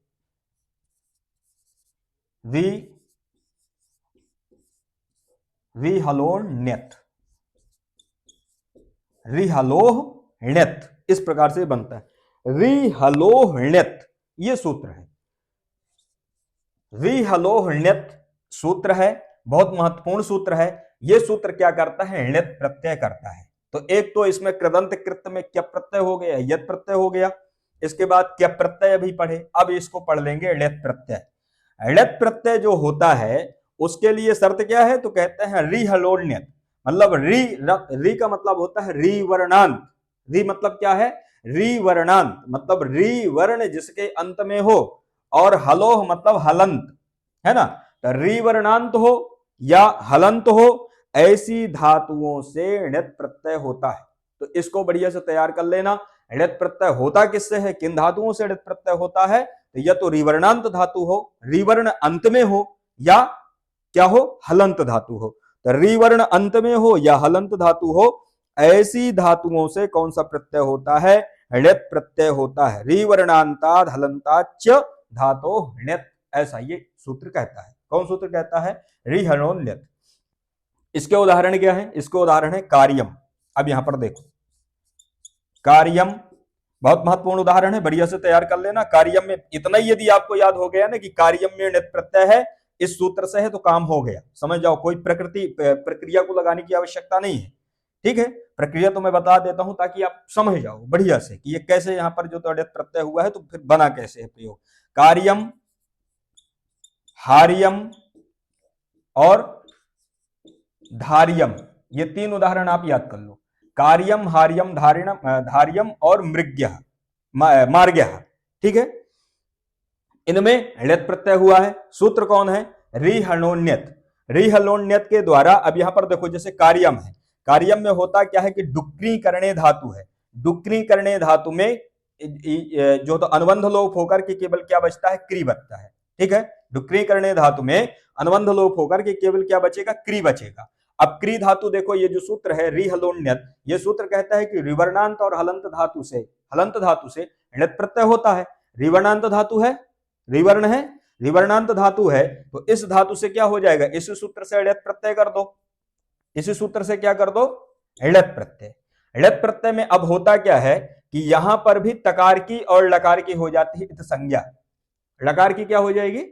रिहलोन्यत, रिहलोन्यत इस प्रकार से बनता है, रिहलोन्यत ये सूत्र है। रिहलोन्यत सूत्र है, बहुत महत्वपूर्ण सूत्र है। यह सूत्र क्या करता है, ण्यत प्रत्यय करता है। तो एक तो इसमें कृदंत कृत में क्यप प्रत्यय हो गया, यत प्रत्यय हो गया। इसके बाद क्यप प्रत्यय भी पढ़े, अब इसको पढ़ लेंगे ण्यत प्रत्यय। ण्यत प्रत्यय जो होता है उसके लिए शर्त क्या है? तो कहते हैं रिहलोन्यत, मतलब री का मतलब होता है रिवर्णांत। री मतलब क्या है? रिवर्णांत, मतलब री वर्ण जिसके अंत में हो, और हलोह मतलब हलंत, है ना। तो रिवर्णांत हो या हलंत हो, ऐसी धातुओं से णित प्रत्यय होता है। तो इसको बढ़िया से तैयार कर लेना। णित प्रत्यय होता किससे है? किन धातुओं से णित प्रत्यय होता है? तो या तो रिवर्णांत धातु हो, रिवर्ण अंत में हो, या क्या हो? हलंत धातु हो। तो रिवर्ण अंत में हो या हलंत धातु हो, ऐसी धातुओं से कौन सा प्रत्यय होता है? णित प्रत्यय होता है। रिवर्णांताद हलंताच धातो णित, ऐसा ये सूत्र कहता है। कौन सूत्र कहता है? रिहलोन्यत। इसके उदाहरण क्या है? इसके उदाहरण है कार्यम। अब यहां पर देखो, कार्यम बहुत महत्वपूर्ण उदाहरण है, बढ़िया से तैयार कर लेना। कार्यम में इतना ही यदि आपको याद हो गया ना कि कार्यम में णित प्रत्यय है, इस सूत्र से है, तो काम हो गया, समझ जाओ। कोई प्रक्रिया को लगाने की आवश्यकता नहीं है, ठीक है। प्रक्रिया तो मैं बता देता हूं ताकि आप समझ जाओ बढ़िया से कि ये कैसे यहां पर जो तो णित प्रत्यय हुआ है, तो फिर बना कैसे है प्रयोग। कार्यम, हार्यम और धार्यम, ये तीन उदाहरण आप याद कर लो। कार्यम, हार्यम, धार्यम और मृग्यः, मार्ग्यः, ठीक है। इनमें णित प्रत्यय हुआ है। सूत्र कौन है? रिहलोन्यत। रिहलोन्यत के द्वारा, अब यहां पर देखो, जैसे कार्यम है, कार्यम में होता क्या है कि डुक्री करणे धातु है। डुक्री करणे धातु में जो तो अनुबंध लोप होकर के केवल क्या बचता है? क्री बचता है, ठीक है। डुक्री करणे धातु में अनुबंध लोप होकर के केवल क्या बचेगा? क्री बचेगा। अब क्री धातु देखो, ये जो सूत्र है रिहलोन्यत, ये सूत्र कहता है कि रिवर्णांत और हलंत धातु से णित प्रत्यय होता है। रिवर्णांत धातु है, रिवर्ण है, रिवर्णांत धातु है, तो इस धातु से क्या हो जाएगा? इस सूत्र से णित प्रत्यय कर दो। इसी सूत्र से क्या कर दो? णित प्रत्यय। णित प्रत्यय में अब होता क्या है कि यहां पर भी तकार की और लकार की हो जाती है इत संज्ञा। लकार की क्या हो जाएगी?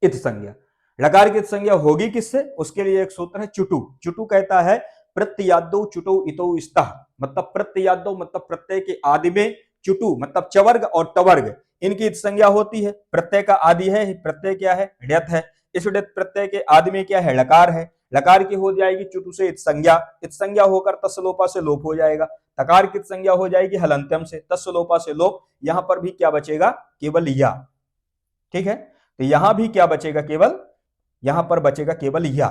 इत संज्ञा। लकार की इत संज्ञा होगी किससे? उसके लिए एक सूत्र है चुटु। चुटु कहता है प्रत्ययादो चुटो इतो स्तः, मतलब प्रत्ययादो मतलब प्रत्यय के आदि में, चुटु मतलब चवर्ग और टवर्ग, इनकी इत संज्ञा होती है। प्रत्यय का आदि है, प्रत्यय क्या है? ण्यत है। इस ण्यत प्रत्यय के आदि में क्या है? लकार है। लकार की हो जाएगी चुटु से इत संज्ञा, इत संज्ञा होकर तस्लोपा से लोप हो जाएगा। तकार की संज्ञा हो जाएगी हलंत्यम से, तस्लोपा से लोप। यहां पर भी क्या बचेगा? केवल या, ठीक है। तो यहां भी क्या बचेगा? केवल, यहां पर बचेगा केवल या।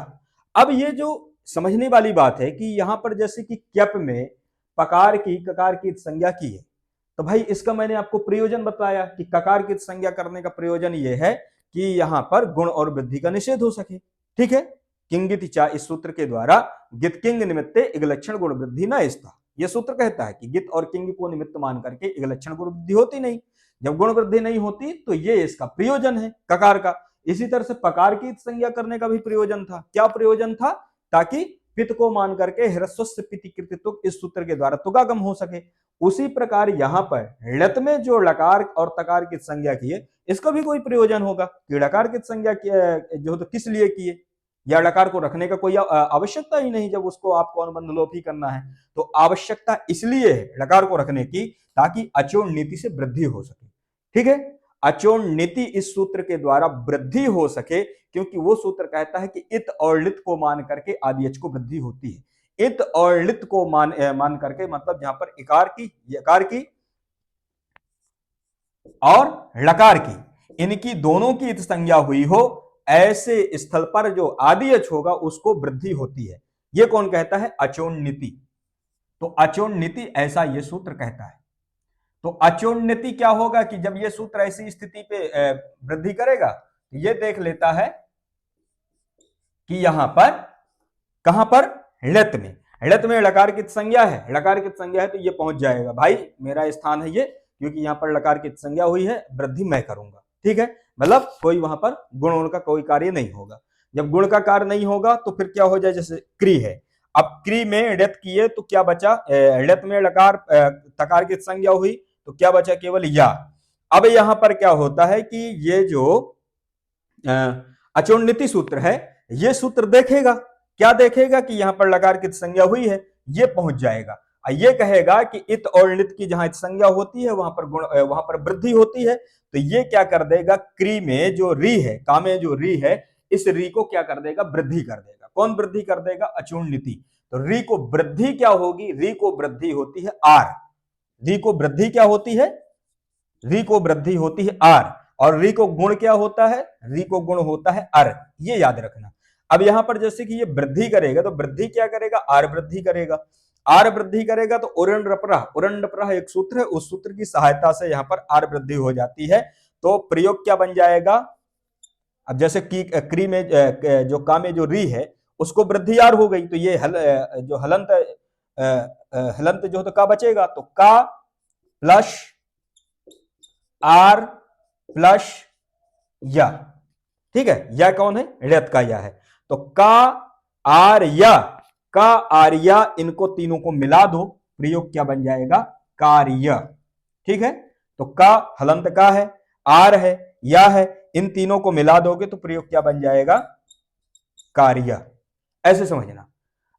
अब ये जो समझने वाली बात है कि यहां पर जैसे कि क्यप में पकार की ककार की संज्ञा की है, तो भाई इसका मैंने आपको प्रयोजन बताया कि ककार की संज्ञा करने का प्रयोजन यह है कि यहां पर गुण और वृद्धि का निषेध हो सके, ठीक है। किंगित चा, इस सूत्र के द्वारा गित किंग निमित्ते इगलक्षण गुण वृद्धि न स्था, यह सूत्र कहता है कि गित और किंग को निमित्त मान करके इगलक्षण गुण वृद्धि होती नहीं। जब गुण वृद्धि नहीं होती तो ये इसका प्रयोजन है ककार का। इसी तरह से पकार की संज्ञा करने का भी प्रयोजन था। क्या प्रयोजन था? ताकि पित को मान करके ह्रस्वस्य पिति कृतित्व इस सूत्र के द्वारा तुगागम हो सके। उसी प्रकार यहां पर णित में जो लकार और तकार की संज्ञा की है, इसका भी कोई प्रयोजन होगा कि लकार की संज्ञा जो तो किस लिए किए, या लकार को रखने का कोई आवश्यकता ही नहीं जब उसको आपको अनुबंध लोप ही करना है। तो आवश्यकता इसलिए है लकार को रखने की ताकि अचूर्ण नीति से वृद्धि हो सके, ठीक है। अचूर्ण नीति इस सूत्र के द्वारा वृद्धि हो सके, क्योंकि वो सूत्र कहता है कि इत और लित को मान करके आदि को वृद्धि होती है। इत और लित को मान करके मतलब जहां पर इकार की, यकार की और लकार की, इनकी दोनों की इत संज्ञा हुई हो, ऐसे स्थल पर जो आदि होगा उसको वृद्धि होती है। यह कौन कहता है? अचूर्ण नीति। तो अचूर्ण नीति ऐसा यह सूत्र कहता है। तो अचूर्ण नीति क्या होगा कि जब यह सूत्र ऐसी स्थिति पे वृद्धि करेगा, तो यह देख लेता है कि यहां पर, कहां पर? णित में। णित में लकार की संज्ञा है, लकार की संज्ञा है, तो ये पहुंच जाएगा भाई मेरा स्थान है ये, क्योंकि यहां पर लकार की संज्ञा हुई है, वृद्धि मैं करूंगा, ठीक है। मतलब कोई वहां पर गुण का कोई कार्य नहीं होगा। जब गुण का कार्य नहीं होगा तो फिर क्या हो जाए? जैसे क्री है, अब क्री में णित किए तो क्या बचा? णित में लकार तकार की संज्ञा हुई तो क्या बचा? केवल या। अब यहां पर क्या होता है कि ये जो अचूर्ण नीति सूत्र है, ये सूत्र देखेगा, क्या देखेगा कि यहां पर लकार की संज्ञा हुई है, ये पहुंच जाएगा। ये कहेगा कि इत और लित की जहां संज्ञा होती है वहां पर गुण, वहां पर वृद्धि होती है। तो ये क्या कर देगा? क्री में जो री है, का में जो री है, इस री को क्या कर देगा, वृद्धि कर देगा। कौन वृद्धि कर देगा, अचूर्णिति। तो री को वृद्धि क्या होगी, री को वृद्धि होती है आर। री को वृद्धि क्या होती है, री को वृद्धि होती है आर। और री को गुण क्या होता है, री को गुण होता है अर। ये याद रखना। अब यहां पर जैसे कि ये वृद्धि करेगा तो वृद्धि क्या करेगा, आर वृद्धि करेगा। आर वृद्धि करेगा तो उरण रप्रह एक सूत्र है, उस सूत्र की सहायता से यहां पर आर वृद्धि हो जाती है। तो प्रयोग क्या बन जाएगा, अब जैसे की क्री में जो का में जो री है उसको वृद्धि आर हो गई, तो ये जो हलंत जो तो का बचेगा, तो का प्लस आर प्लस या। ठीक है, या कौन है, ऋत का या है। तो का आर या, का आर या, इनको तीनों को मिला दो, प्रयोग क्या बन जाएगा, कार्य। ठीक है, तो का हलंत का है, आर है, या है, इन तीनों को मिला दोगे तो प्रयोग क्या बन जाएगा, कार्य। ऐसे समझना।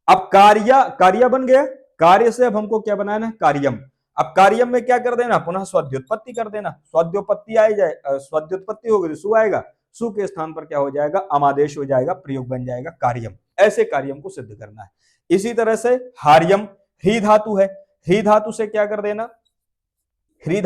अब कार्य बन गया, कार्य से अब हमको क्या बनाना है, कार्यम। अब कार्यम में क्या कर देना, पुनः स्वाद्योत्पत्ति कर देना। स्वाद्योत्पत्ति आ जाए, स्वाद्योत्पत्ति होगी तो सु आएगा, सु के स्थान पर क्या हो जाएगा, अमादेश हो जाएगा, प्रयोग बन जाएगा कार्यम। ऐसे कार्यम को सिद्ध करना है। इसी तरह से हार्यम, ह्री धातु है, ह्री धातु से क्या कर देना, ह्री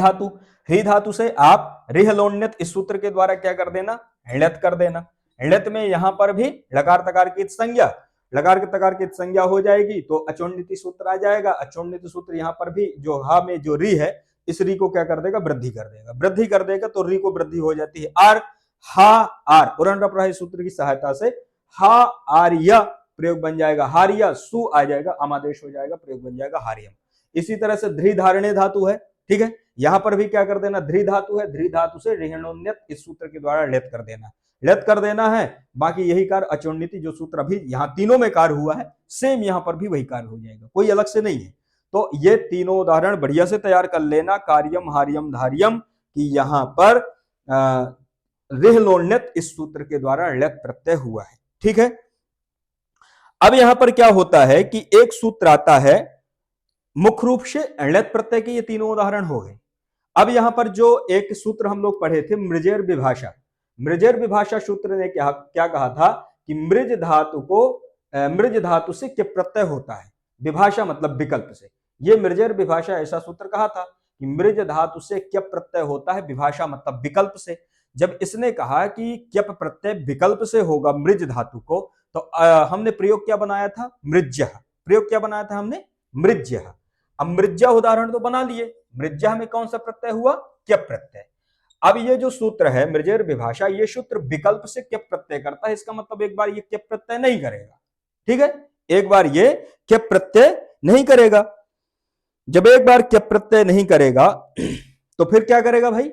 धातु से आप रिहलोन्यत इस सूत्र के द्वारा क्या कर देना, ण्यत कर देना। ण्यत में यहां पर भी लकार तकार की संज्ञा, लकार के तकार की संज्ञा हो जाएगी तो अचोन्नति सूत्र आ जाएगा। अचोन्नति सूत्र यहां पर भी जो हा में जो री है, इस री को क्या कर देगा, वृद्धि कर देगा। वृद्धि कर देगा तो री को वृद्धि हो जाती है आर, हा आर, उरण रप्रह सूत्र की सहायता से हा आर्य प्रयोग बन जाएगा हारिया, सु आ जाएगा, अमादेश हो जाएगा, प्रयोग बन जाएगा हारियम। इसी तरह से ध्री धारणे धातु है। ठीक है, यहां पर भी क्या कर देना, ध्री धातु है, ध्री धातु से ऋणोन्यत इस सूत्र के द्वारा ण्यत कर देना, ण्यत कर देना है। बाकी यही कार्य अचोन्नति जो सूत्र अभी यहां तीनों में कार्य हुआ है, सेम यहां पर भी वही कार्य हो जाएगा, कोई अलग से नहीं है। तो ये तीनों उदाहरण बढ़िया से तैयार कर लेना, कार्यम हार्यम धार्यम, कि यहां पर ऋणोन्यत इस सूत्र के द्वारा ण्यत प्रत्यय हुआ है। ठीक है, अब यहां पर क्या होता है कि एक सूत्र आता है मुख्य रूप से ण्यत प्रत्यय के, ये तीनों उदाहरण हो गए। अब यहां पर जो एक सूत्र हम लोग पढ़े थे, मृजेर विभाषा, मृजेर विभाषा सूत्र ने क्या कहा था कि मृज धातु को मृज धातु से क्य प्रत्यय होता है, विभाषा मतलब विकल्प से। ये मृजेर विभाषा ऐसा सूत्र कहा था कि मृज धातु से क्य प्रत्यय होता है, विभाषा मतलब विकल्प से। जब इसने कहा कि क्यप प्रत्यय विकल्प से होगा मृज धातु को, तो हमने प्रयोग क्या बनाया था, मृज्य। प्रयोग क्या बनाया था हमने, मृज्य। अब मृज्या उदाहरण तो बना लिए, मृज्या में कौन सा प्रत्यय हुआ, क्य प्रत्यय। अब ये जो सूत्र है मृजेर विभाषा, ये सूत्र विकल्प से क्य प्रत्यय करता है, इसका मतलब एक बार ये क्य प्रत्यय नहीं करेगा। ठीक है, एक बार ये क्य प्रत्यय नहीं करेगा। जब एक बार क्य प्रत्यय नहीं करेगा तो फिर क्या करेगा भाई,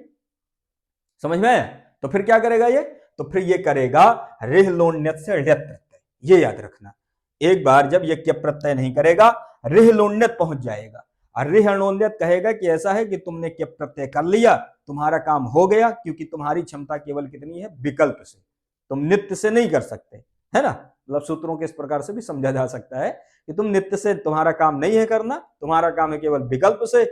समझ में आया, तो फिर क्या करेगा ये, तो फिर ये करेगा ऋलोन्यत से ण्यत प्रत्यय। ये याद रखना, एक बार जब ये क्य प्रत्यय नहीं करेगा, ऋलोन्यत पहुंच जाएगा। और ऋणोन्यत कहेगा कि ऐसा है कि तुमने क्य प्रत्यय कर लिया, तुम्हारा काम हो गया, क्योंकि तुम्हारी क्षमता केवल कितनी है, विकल्प से, तुम नित्य से नहीं कर सकते, है ना। मतलब सूत्रों के इस प्रकार से भी समझा जा सकता है कि तुम नित्य से तुम्हारा काम नहीं है करना, तुम्हारा काम है केवल विकल्प से।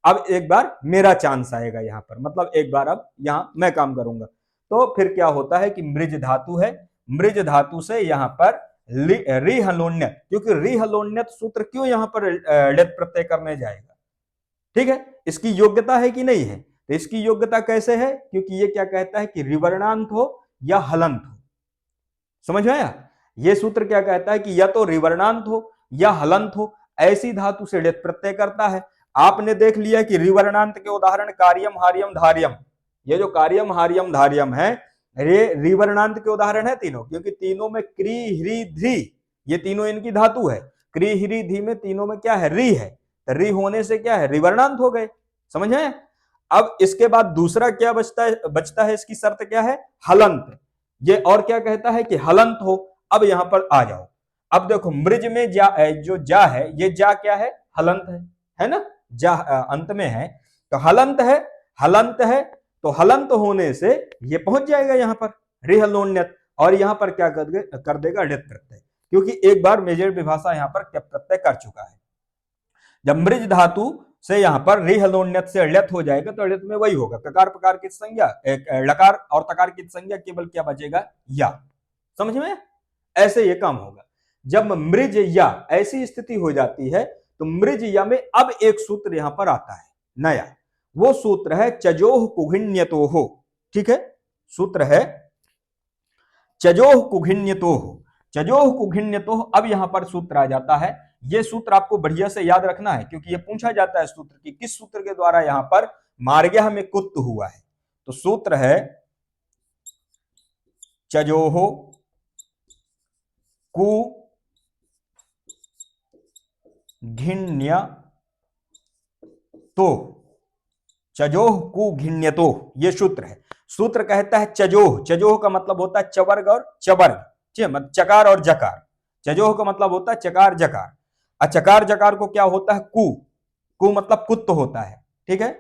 अब एक बार मेरा चांस आएगा यहाँ पर, मतलब एक बार अब यहाँ मैं काम करूंगा। तो फिर क्या होता है कि मृज धातु है, मृज धातु से यहाँ पर रिहलोन्यत, क्योंकि रिहलोन्यत सूत्र क्यों यहां पर ण्यत प्रत्यय करने जाएगा, ठीक है, इसकी योग्यता है कि नहीं है, तो इसकी योग्यता कैसे है, क्योंकि ये क्या कहता है कि रिवर्णांत हो या हलंत हो। समझ में आया, ये सूत्र क्या कहता है कि या तो रिवर्णांत हो या हलंत हो, ऐसी धातु से ण्यत प्रत्यय करता है। आपने देख लिया कि रिवर्णांत के उदाहरण कार्यम हार्यम धार्यम, ये जो कार्यम हार्यम धार्यम है ये रिवर्णांत के उदाहरण है तीनों, क्योंकि तीनों में क्री ह्री धी, ये तीनों इनकी धातु है। क्री ह्री धी में तीनों में क्या है, री है, तो री होने से क्या है, रिवर्णांत हो गए। समझ है। अब इसके बाद दूसरा क्या बचता है इसकी शर्त क्या है, हलंत। ये और क्या कहता है कि हलंत हो। अब यहां पर आ जाओ, अब देखो मृज में जा जो जा है, ये जा क्या है, हलंत है ना, जा अंत में है, तो हलंत है, हलंत है, तो हलंत होने से ये पहुंच जाएगा यहां पर रिहलोन्यत, और यहां पर क्या कर देगा, ण्यत प्रत्यय, क्योंकि एक बार मेजर विभाषा यहां पर क्या प्रत्यय कर चुका है। जब मृज धातु से यहां पर रिहलोन्यत से ण्यत हो जाएगा तो ण्यत में वही होगा, ककार प्रकार की संज्ञा, लकार और तकार की संज्ञा, केवल क्या बचेगा, या। समझ में? ऐसे ये काम होगा। जब मृज या ऐसी स्थिति हो जाती है तो मृज या में अब एक सूत्र यहां पर आता है नया, वो सूत्र है चजोह कुघिन्यतोह। ठीक है, सूत्र है चजोह कुघिन्यतोह। चजोह कुघिन्यतोह, अब यहां पर सूत्र आ जाता है। ये सूत्र आपको बढ़िया से याद रखना है क्योंकि ये पूछा जाता है सूत्र की किस सूत्र के द्वारा यहां पर मार्ग्यह में कुत्त हुआ है। तो सूत्र है चजोह कु घिन्य तो, चजोह कु घिन्यतो, ये सूत्र है। सूत्र कहता है चजोह, चजोह का मतलब होता है चवर्ग और चवर्ग, मतलब चकार और जकार। चजोह का मतलब होता है चकार जकार, और चकार जकार को क्या होता है कु, कु मतलब कुत्त होता है। ठीक है,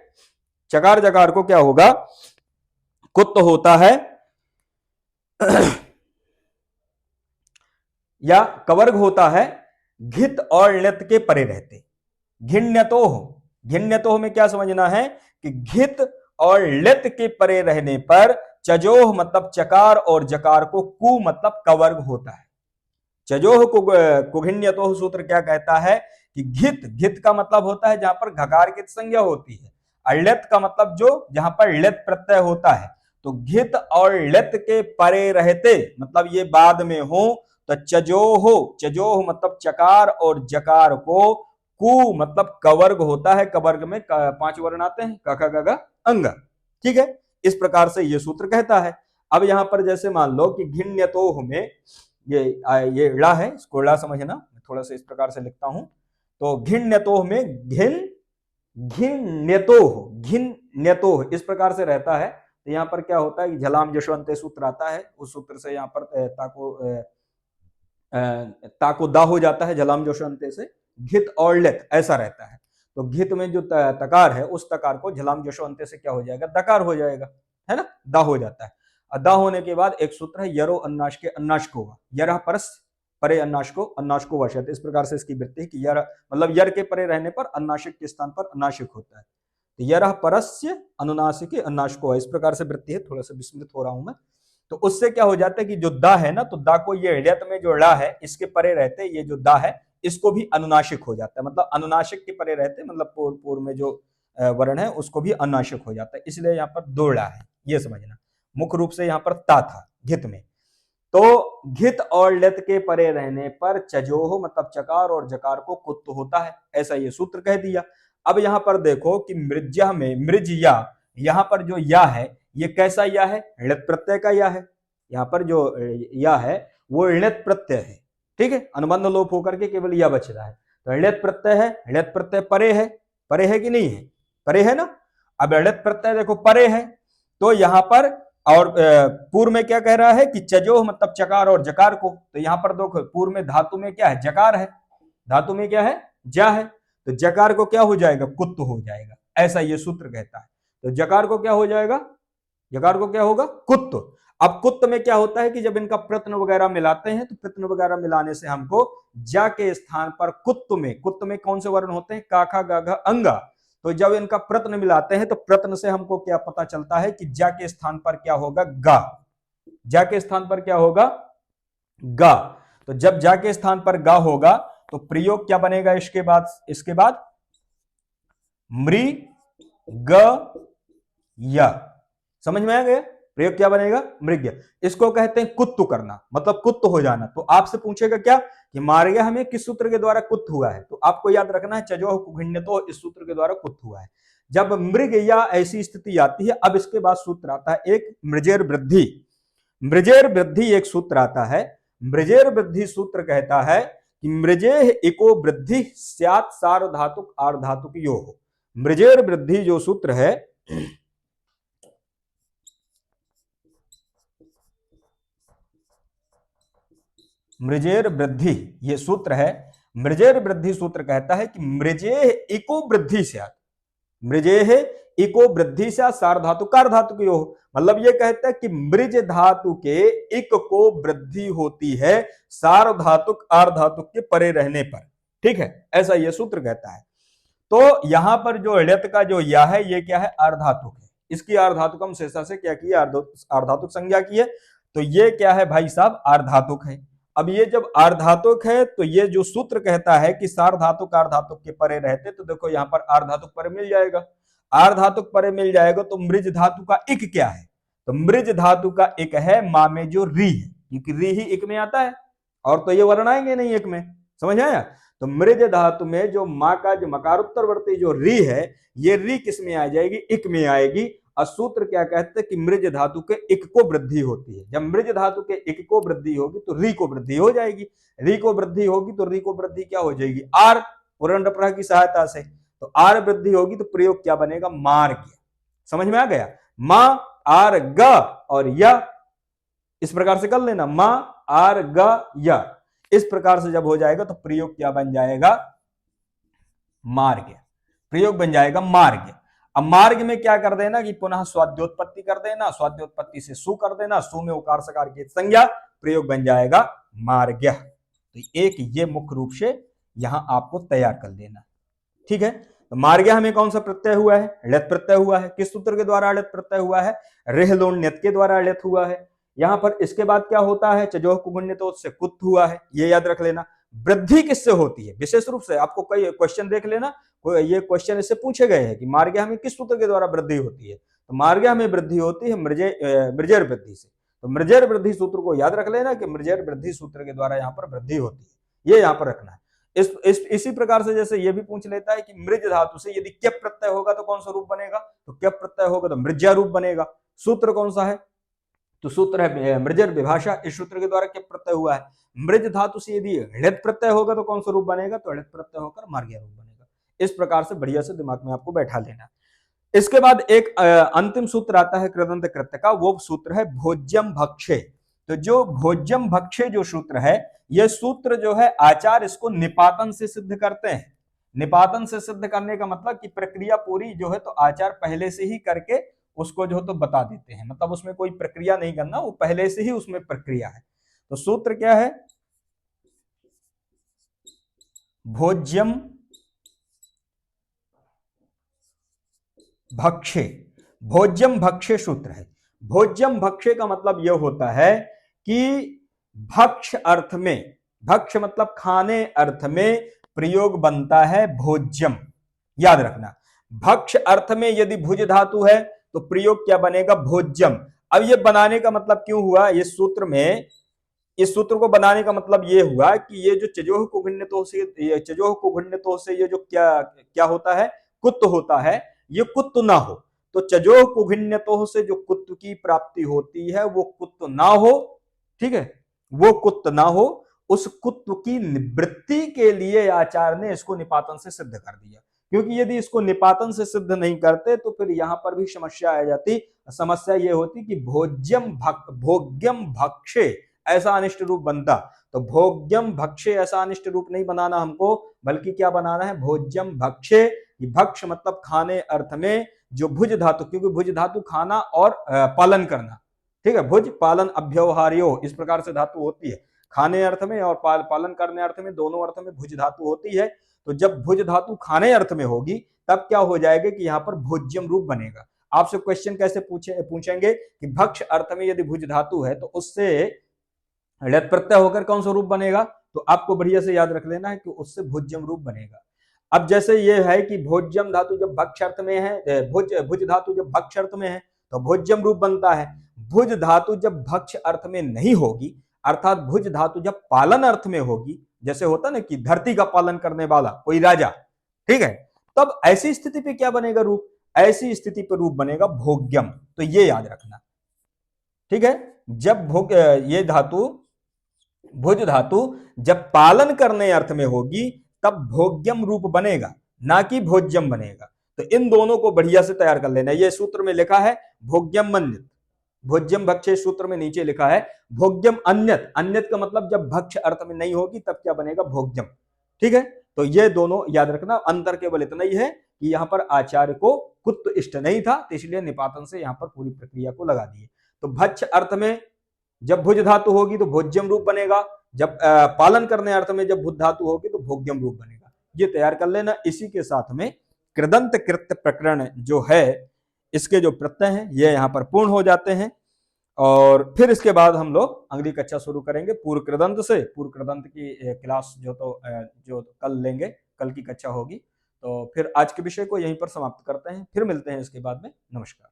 चकार जकार को क्या होगा, कुत्त होता है या कवर्ग होता है घित और ण्यत के परे रहते। घिन्यतोह, घिन्यतोह में क्या समझना है कि घित और ण्यत के परे रहने पर चजोह मतलब चकार और जकार को कु मतलब कवर्ग होता है। चजोह कुघिन्यतोह सूत्र क्या कहता है कि घित, घित का मतलब होता है जहां पर घकार की संज्ञा होती है, अण्यत का मतलब जो जहां पर ण्यत प्रत्यय होता है। तो घित और ण्यत के परे रहते मतलब ये बाद में हो तो चजोह, चजोह मतलब चकार और जकार को कु मतलब कवर्ग होता है। कवर्ग में 5 वर्ण आते हैं क ख ग घ अंग। ठीक है, इस प्रकार से ये सूत्र कहता है। अब यहां पर जैसे मान लो कि घिन्यतोह में ये ला है, इसको ला समझना, थोड़ा सा इस प्रकार से लिखता हूं। तो घिन्यतोह में घिन घिन्यतोह, घिन्यतोह इस प्रकार से रहता है। तो यहाँ पर क्या होता है कि झलाम जशवंते सूत्र आता है, उस सूत्र से यहाँ पर ताको दा हो जाता है झलाम जशवंते से, घित और लेत ऐसा रहता है। तो घित में जो तकार है उस तकार को झलाम जशवंते से क्या हो जाएगा, दकार हो जाएगा, है ना, दा हो जाता है। दा होने के बाद एक सूत्र है यरो अन्नाश के अन्नाश को, यरह परस परे अन्नाश को वशत। इस प्रकार से इसकी वृत्ति है कि यर मतलब यर के परे रहने पर अन्नाशिक के स्थान पर अन्नाशिक होता है। तो यरह परस्य अनुनासिक अन्नाश को, इस प्रकार से वृत्ति है। थोड़ा सा विस्मृत हो रहा हूं मैं। तो उससे क्या हो जाता है कि जो दा है ना, तो दा को ये ण्यत में जो ला है इसके परे रहते ये जो दा है इसको भी अनुनाशिक हो जाता है, मतलब अनुनाशिक के परे रहते मतलब पूर्व में जो वर्ण है उसको भी अनुनाशिक हो जाता है, इसलिए यहाँ पर दो ला है, ये समझना। मुख्य रूप से यहाँ पर ता था घित में। तो घित और ण्यत के परे रहने पर चजोह मतलब चकार और जकार को कुत्त होता है, ऐसा ये सूत्र कह दिया। अब यहां पर देखो कि मृज्या में मृज या, यहां पर जो या है ये कैसा या है, ण्यत प्रत्यय का या है। यहाँ पर जो या है वो ण्यत प्रत्यय है। ठीक है, अनुबंध लोप होकर के केवल या बच रहा है। तो ण्यत प्रत्यय है, ण्यत प्रत्यय परे है, परे है कि नहीं है, परे है ना। अब ण्यत प्रत्यय देखो परे है, तो यहां पर और पूर्व में क्या कह रहा है कि चजोह मतलब चकार और जकार को। तो यहां पर देखो पूर्व में धातु में क्या है, जकार है, धातु में क्या है, जा है। तो जकार को क्या हो जाएगा, कुत्त हो जाएगा, ऐसा ये सूत्र कहता है। तो जकार को क्या हो जाएगा, जकार को क्या होगा, कुत्त। अब कुत्त में क्या होता है कि जब इनका प्रत्न वगैरह मिलाते हैं तो प्रत्न वगैरह मिलाने से हमको जा के स्थान पर कुत्त में कौन से वर्ण होते हैं, का खा गा घ अंगा। तो जब इनका प्रत्न मिलाते हैं तो प्रत्न से हमको क्या पता चलता है कि जा के स्थान पर क्या होगा, गा, जा के स्थान पर क्या होगा, गा। तो जब जा के स्थान पर गा होगा तो प्रयोग क्या बनेगा इसके बाद मृ ग या, समझ में आ गया, प्रयोग क्या बनेगा, मृग्य। इसको कहते हैं कुत्त करना, मतलब कुत्त हो जाना। तो आपसे पूछेगा क्या कि मार्ग्य हमें किस सूत्र के द्वारा कुत्त हुआ है, तो आपको याद रखना है चजोह कुघिन्यतो इस सूत्र के द्वारा कुत्त हुआ है। जब मृग या ऐसी स्थिति आती है, अब इसके बाद सूत्र आता है एक मृजेर वृद्धि। मृजेर वृद्धि एक सूत्र आता है। मृजेर वृद्धि सूत्र कहता है कि मृजेह इको वृद्धि स्यात् सार्वधातुक आर्धातुक योः। मृजेर वृद्धि जो सूत्र है, मृजेर वृद्धि ये सूत्र है। मृजेर वृद्धि सूत्र कहता है कि मृजेह इको वृद्धि स्यात्, मृजेह इको वृद्धि से सार्वधातुकार धातु की हो, मतलब ये कहता है कि मृज धातु के इक को वृद्धि होती है सार्वधातुक आर्धातुक के परे रहने पर। ठीक है, ऐसा ये सूत्र कहता है। तो यहां पर जो ण्यत का जो या है ये क्या है, आर्धातुक है। इसकी आर्धातुकम शेषा से क्या किया, आर्धातुक संज्ञा की है। तो ये क्या है भाई साहब, आर्धातुक है। अब ये जब आर्धातुक है तो ये जो सूत्र कहता है कि सार्वधातुक आर्धातुक के परे रहते, तो देखो यहाँ पर आर्धातुक परे मिल जाएगा। आर्धातुक परे मिल जाएगा तो मृज धातु का इक क्या है, तो मृज धातु का इक है मा में जो री है, क्योंकि री ही इक में आता है, और तो ये वर्ण आएंगे नहीं एक में, समझ आया। तो मृज धातु में जो माँ का जो मकारोत्तरवर्ती जो री है, ये री किस में आ जाएगी, इक में आएगी। और सूत्र क्या कहते हैं कि मृज धातु के इक को वृद्धि होती है। जब मृज धातु के इक को वृद्धि होगी तो री को वृद्धि हो जाएगी, री को वृद्धि होगी तो री को वृद्धि क्या हो जाएगी, आर, पूर्ण प्रह की सहायता से। तो आर वृद्धि होगी तो प्रयोग क्या बनेगा, मार्ग। समझ में आ गया, मा आर ग और य, इस प्रकार से कर लेना, मा आर ग य, इस प्रकार से जब हो जाएगा तो प्रयोग क्या बन जाएगा, मार्ग, प्रयोग बन जाएगा मार्ग। अब मार्ग में क्या कर देना कि पुनः स्वाद्योत्पत्ति कर देना, स्वाद्योत्पत्ति से सु कर देना, सु में उकार सकार की संज्ञा, प्रयोग बन जाएगा मार्ग। तो एक ये मुख्य रूप से यहां आपको तैयार कर देना, ठीक है। तो मार्ग में कौन सा प्रत्यय हुआ है, ळित प्रत्यय हुआ है। किस सूत्र के द्वारा ळित प्रत्यय हुआ है, रेह लोन ण्यत के द्वारा ळित हुआ है। यहां पर इसके बाद क्या होता है, चजोह कुगुण्यतोत से कुत हुआ है, ये याद रख लेना। वृद्धि किससे होती है, विशेष रूप से आपको कई क्वेश्चन देख लेना, ये क्वेश्चन इससे पूछे गए हैं कि मार्ग में किस सूत्र के द्वारा वृद्धि होती है, तो मार्ग में वृद्धि होती है मृजेर वृद्धि से। तो मृजेर वृद्धि सूत्र को याद रख लेना कि मृजेर वृद्धि सूत्र के द्वारा यहाँ पर वृद्धि होती है, ये यहाँ पर रखना है। इसी प्रकार से जैसे ये भी पूछ लेता है कि मृज धातु से यदि क्यप प्रत्यय होगा तो कौन सा रूप बनेगा, तो क्यप प्रत्यय होगा तो मृज्या रूप बनेगा। सूत्र कौन सा है, तो सूत्र है मृजर विभाषा, इस सूत्र के द्वारा क्यप प्रत्यय हुआ है। मृज धातु से यदि ळित प्रत्यय होगा तो कौन सा रूप बनेगा, तो ळित प्रत्यय होकर मार्ग्या रूप बनेगा। इस प्रकार से बढ़िया से दिमाग में आपको बैठा लेना। इसके बाद एक अंतिम सूत्र आता है कृदंत कृत्य का, वो सूत्र है भोज्यम भक्षे। तो जो भोज्यम भक्षे जो सूत्र है, यह सूत्र जो है आचार्य इसको निपातन से सिद्ध करते हैं। निपातन से सिद्ध करने का मतलब कि प्रक्रिया पूरी जो है तो आचार्य पहले से ही करके उसको जो तो बता देते हैं, मतलब उसमें कोई प्रक्रिया नहीं करना, वो पहले से ही उसमें प्रक्रिया है। तो सूत्र क्या है, भोज्यम भक्षे, भोज्यम भक्षे सूत्र है। भोज्यम भक्षे का मतलब यह होता है कि भक्ष अर्थ में, भक्ष मतलब खाने अर्थ में प्रयोग बनता है भोज्यम, याद रखना। भक्ष अर्थ में यदि भुज धातु है तो प्रयोग क्या बनेगा, भोज्यम। अब ये बनाने का मतलब क्यों हुआ, इस सूत्र में, इस सूत्र को बनाने का मतलब ये हुआ कि ये जो चजोह कुघुण्यतोह से ये जो क्या क्या होता है, कुत्त होता है, ये कुत्त ना हो। तो चजोह कुघुण्यतोह से जो कुत्त की प्राप्ति होती है वो कुत्त ना हो, ठीक है, वो कुत्त ना हो, उस कुत्त की निवृत्ति के लिए आचार्य ने इसको निपातन से सिद्ध कर दिया। क्योंकि यदि इसको निपातन से सिद्ध नहीं करते तो फिर यहां पर भी समस्या आ जाती। समस्या ये होती कि भोग्यम भक्षे ऐसा अनिष्ट रूप बनता। तो भोग्यम भक्षे ऐसा अनिष्ट रूप नहीं बनाना हमको, बल्कि क्या बनाना है, भोज्यम भक्षे। भक्ष मतलब खाने अर्थ में जो भुज धातु, क्योंकि भुज धातु खाना और पालन करना, ठीक है, भुज पालन अभ्यवहार्यो, इस प्रकार से धातु होती है। खाने अर्थ में और पालन करने अर्थ में, दोनों अर्थ में भुज धातु होती है। तो जब भुज धातु खाने अर्थ में होगी तब क्या हो जाएगा कि यहाँ पर भोज्यम रूप बनेगा। आपसे क्वेश्चन कैसे पूछेंगे कि भक्ष अर्थ में यदि भुज धातु है तो उससे ळित प्रत्यय होकर कौन सा रूप बनेगा, तो आपको बढ़िया से याद रख लेना है कि उससे भोज्यम रूप बनेगा। अब जैसे ये है कि भोज्यम धातु जब भक्ष अर्थ में है, भुज धातु जब भक्ष अर्थ में है तो भोज्यम रूप बनता है। भुज धातु जब भक्ष अर्थ में नहीं होगी, अर्थात भुज धातु जब पालन अर्थ में होगी, जैसे होता ना कि धरती का पालन करने वाला कोई राजा, ठीक है, तब ऐसी स्थिति पे क्या बनेगा रूप, ऐसी स्थिति पर रूप बनेगा भोग्यम। तो ये याद रखना, ठीक है। जब ये धातु भुज धातु जब पालन करने अर्थ में होगी तब भोग्यम रूप बनेगा, ना कि भोज्यम बनेगा। तो इन दोनों को बढ़िया से तैयार कर लेना। ये सूत्र में लिखा है भोग्यम मन्यत, भोज्यम भक्षे सूत्र में नीचे लिखा है भोग्यम अन्यत। अन्यत का मतलब जब भक्ष अर्थ में नहीं होगी तब क्या बनेगा, भोग्यम, ठीक है। तो ये दोनों याद रखना। अंतर केवल इतना ही है कि यहाँ पर आचार्य को कुत्त इष्ट नहीं था, तो इसलिए निपातन से यहाँ पर पूरी प्रक्रिया को लगा दिए। तो भक्ष अर्थ में जब भुज धातु होगी तो भोज्यम रूप बनेगा, जब पालन करने अर्थ में जब भुज धातु होगी तो भोग्यम रूप बनेगा। ये तैयार कर लेना। इसी के साथ में कृदंत कृत्य प्रकरण जो है, इसके जो प्रत्यय हैं ये यहाँ पर पूर्ण हो जाते हैं। और फिर इसके बाद हम लोग अगली कक्षा शुरू करेंगे पूर्व कृदंत से। पूर्व कृदंत की क्लास जो कल लेंगे, कल की कक्षा होगी। तो फिर आज के विषय को यहीं पर समाप्त करते हैं, फिर मिलते हैं इसके बाद में। नमस्कार।